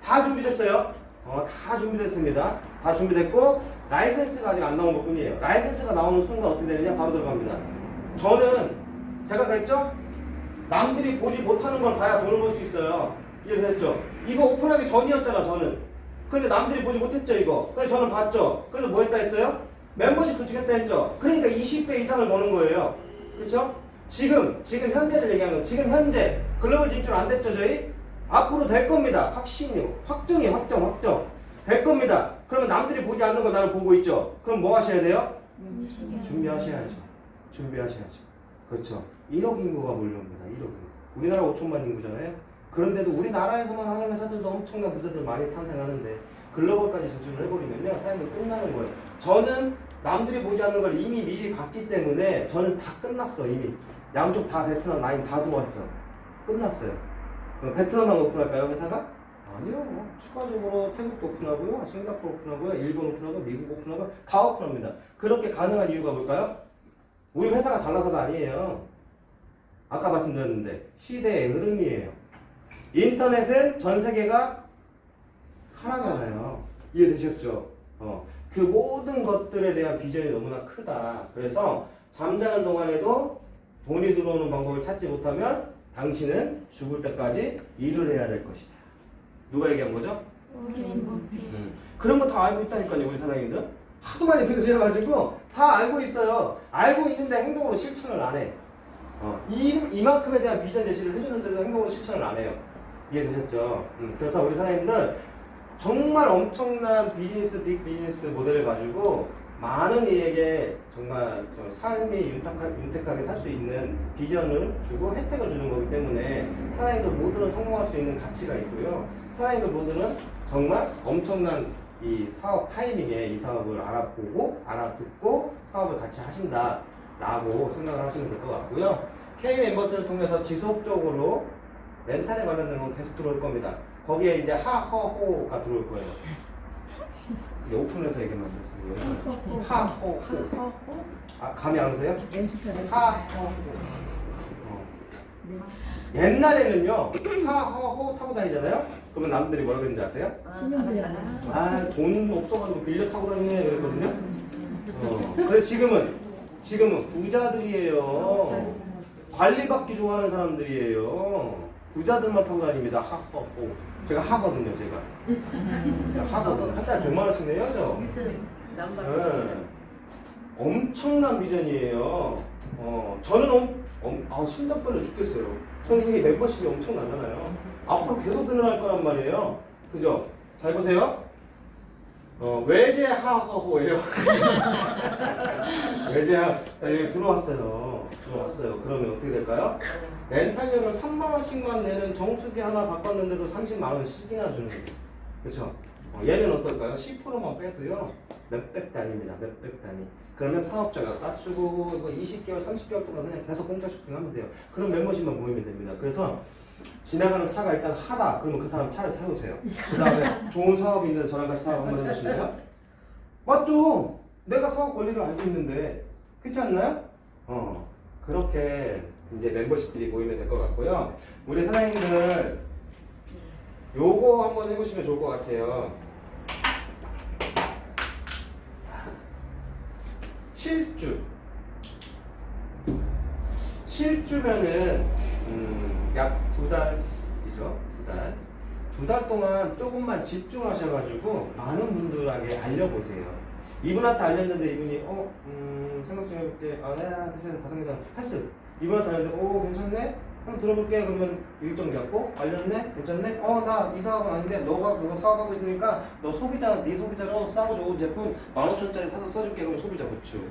다 준비됐어요. 다 준비됐습니다. 다 준비됐고 라이센스가 아직 안 나온 것 뿐이에요. 라이센스가 나오는 순간 어떻게 되느냐? 바로 들어갑니다. 저는 제가 그랬죠? 남들이 보지 못하는 걸 봐야 돈을 벌 수 있어요. 이해됐죠? 이거 오픈하기 전이었잖아 저는. 근데 남들이 보지 못했죠 이거. 그래서 저는 봤죠. 그래서 뭐 했다 했어요? 멤버십 구축했다 했죠. 그러니까 20배 이상을 버는 거예요. 그렇죠? 지금 현재를 얘기하는 거예요. 지금 현재 글로벌 진출 안 됐죠 저희? 앞으로 될 겁니다. 확신이요. 확정. 될 겁니다. 그러면 남들이 보지 않는 거 나는 보고 있죠. 그럼 뭐 하셔야 돼요? 준비하셔야죠. 그렇죠. 1억 인구가 몰려옵니다. 1억 인구. 우리나라 5천만 인구잖아요. 그런데도 우리나라에서만 하는 회사들도 엄청난 부자들 많이 탄생하는데 글로벌까지 진출을 해버리면요. 사람들 끝나는 거예요. 저는 남들이 보지 않는 걸 이미 미리 봤기 때문에 저는 다 끝났어 이미. 양쪽 다 베트남 라인 다 들어왔어. 끝났어요. 베트남만 오픈할까요 회사가? 아니요. 추가적으로 태국도 오픈하고요. 싱가포르 오픈하고요. 일본 오픈하고 미국 오픈하고 다 오픈합니다. 그렇게 가능한 이유가 뭘까요? 우리 회사가 잘나서가 아니에요. 아까 말씀드렸는데 시대의 흐름이에요. 인터넷은 전 세계가 하나잖아요. 이해되셨죠? 그 모든 것들에 대한 비전이 너무나 크다. 그래서 잠자는 동안에도 돈이 들어오는 방법을 찾지 못하면 당신은 죽을 때까지 일을 해야 될 것이다. 누가 얘기한 거죠? 그런 거 다 알고 있다니까요, 우리 사장님들. 하도 많이 들으셔가지고 다 알고 있어요. 알고 있는데 행동으로 실천을 안 해. 이만큼에 대한 비전 제시를 해주는데도 행동으로 실천을 안 해요. 이해되셨죠? 그래서 우리 사장님들 정말 엄청난 빅 비즈니스 모델을 가지고 많은 이에게 정말 삶이 윤택하게 살 수 있는 비전을 주고 혜택을 주는 거기 때문에 사장님들 모두는 성공할 수 있는 가치가 있고요. 사장님들 모두는 정말 엄청난 이 사업 타이밍에 이 사업을 알아보고 알아듣고 사업을 같이 하신다라고 생각을 하시면 될 것 같고요. K 멤버스를 통해서 지속적으로 렌탈에 관련된 건 계속 들어올 겁니다. 거기에 이제 하허호가 들어올 거예요. 이게 오픈해서 얘기만 했습니다. 하허호. 감이 안 오세요? 하허호. 옛날에는요 하허호 타고 다니잖아요. 그러면 남들이 뭐라 그랬는지 아세요? 신용불량. 돈 없어가지고 빌려 타고 다니네 그랬거든요. 그래서 지금은 부자들이에요. 관리받기 좋아하는 사람들이에요. 부자들만 타고 다닙니다. 하허호. 제가 하거든요, 제가 하거든요. 한 달에 100만 원씩 내요, 저. 네. 엄청난 비전이에요. 저는 심장 떨려 죽겠어요. 저는 이미 멤버십이 엄청나잖아요. 앞으로 계속 늘어날 거란 말이에요. 그죠? 잘 보세요. 외제 하허호예요. 자, 여기 들어왔어요. 그러면 어떻게 될까요? 렌탈료를 3만 원씩만 내는 정수기 하나 바꿨는데도 30만 원씩이나 주는 거예요. 그렇죠? 얘는 어떨까요? 10%만 빼도요. 몇백 단위입니다. 몇백 단위. 그러면 사업자가 따주고 20개월, 30개월 동안 그냥 계속 공짜 쇼핑하면 돼요. 그럼 멤버십만 모이면 됩니다. 그래서 지나가는 차가 일단 하다. 그러면 그 사람 차를 세우세요. 그 다음에 좋은 사업이 있는 저랑 같이 사업 한번 해주실래요? 맞죠? 내가 사업 권리를 알고 있는데 그렇지 않나요? 그렇게 이제 멤버십들이 모이면 될 것 같고요. 우리 사장님들 요거 한번 해보시면 좋을 것 같아요. 7주면은 약 2달이죠. 2달 동안 조금만 집중하셔가지고 많은 분들에게 알려보세요. 이분한테 알렸는데 이분이 생각 좀 해볼게. 됐어요. 다른 게 패스. 이분한테 알렸는데 괜찮네? 한번 들어볼게. 그러면 일정 잡고 알렸네? 괜찮네? 나 이 사업은 아닌데 너가 그거 사업하고 있으니까 너 소비자, 네 소비자로 싸고 좋은 제품 15,000원짜리 사서 써줄게. 그럼 소비자 고추.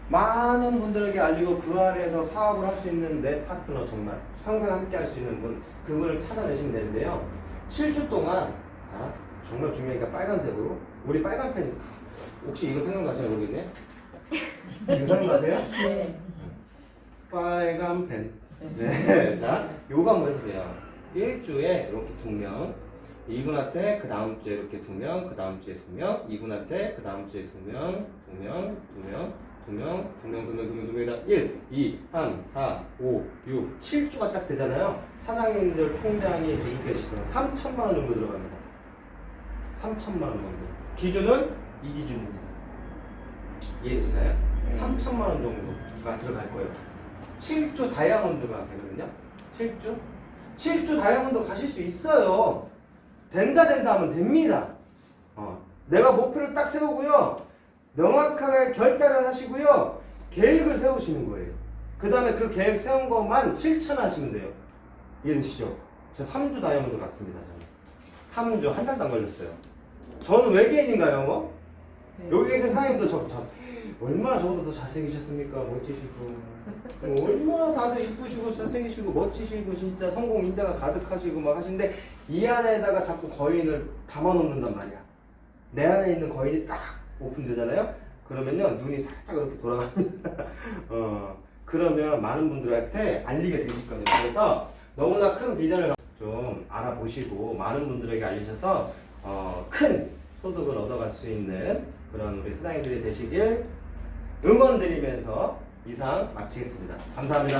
많은 분들에게 알리고 그 아래에서 사업을 할 수 있는 내 파트너, 정말 항상 함께 할 수 있는 분, 그분을 찾아내시면 되는데요. 7주 동안, 자, 정말 중요하니까 빨간색으로, 우리 빨간 펜 혹시 이거 생각나시나 모르겠네? 이거 생각나세요? 네. 빨간 펜. 네. 자, 요거 한번 해보세요. 1주에 이렇게 2명, 이분한테 그 다음 주에 이렇게 2명, 그 다음 주에 2명, 이분한테 그 다음 주에 2명, 2명, 1, 2, 3, 4, 5, 6, 7주가 딱 되잖아요. 사장님들 통장이 누구 계시거나 3천만 원 정도 들어갑니다. 3천만 원 정도. 기준은 이 기준입니다. 이해되시나요? 3천만 원 정도가 들어갈 거예요. 7주 다이아몬드가 되거든요. 7주 다이아몬드 가실 수 있어요. 된다 하면 됩니다. 내가 목표를 딱 세우고요. 명확하게 결단을 하시고요. 계획을 세우시는 거예요. 그 다음에 그 계획 세운 것만 실천하시면 돼요. 이해되시죠? 제가 3주 다이아몬드 갔습니다. 저는 3주 한 달도 안 걸렸어요. 저는 외계인인가요? 뭐? 여기 계신 사장님도 얼마나 저보다 더 잘생기셨습니까? 멋지시고 얼마나 다들 이쁘시고 잘생기시고 멋지시고 진짜 성공 인자가 가득하시고 막 하시는데 이 안에다가 자꾸 거인을 담아놓는단 말이야. 내 안에 있는 거인이 딱 오픈되잖아요? 그러면요 눈이 살짝 이렇게 돌아갑니다. 그러면 많은 분들한테 알리게 되실 거예요. 그래서 너무나 큰 비전을 좀 알아보시고 많은 분들에게 알리셔서 큰 소득을 얻어갈 수 있는 그런 우리 사장님들이 되시길 응원드리면서 이상 마치겠습니다. 감사합니다.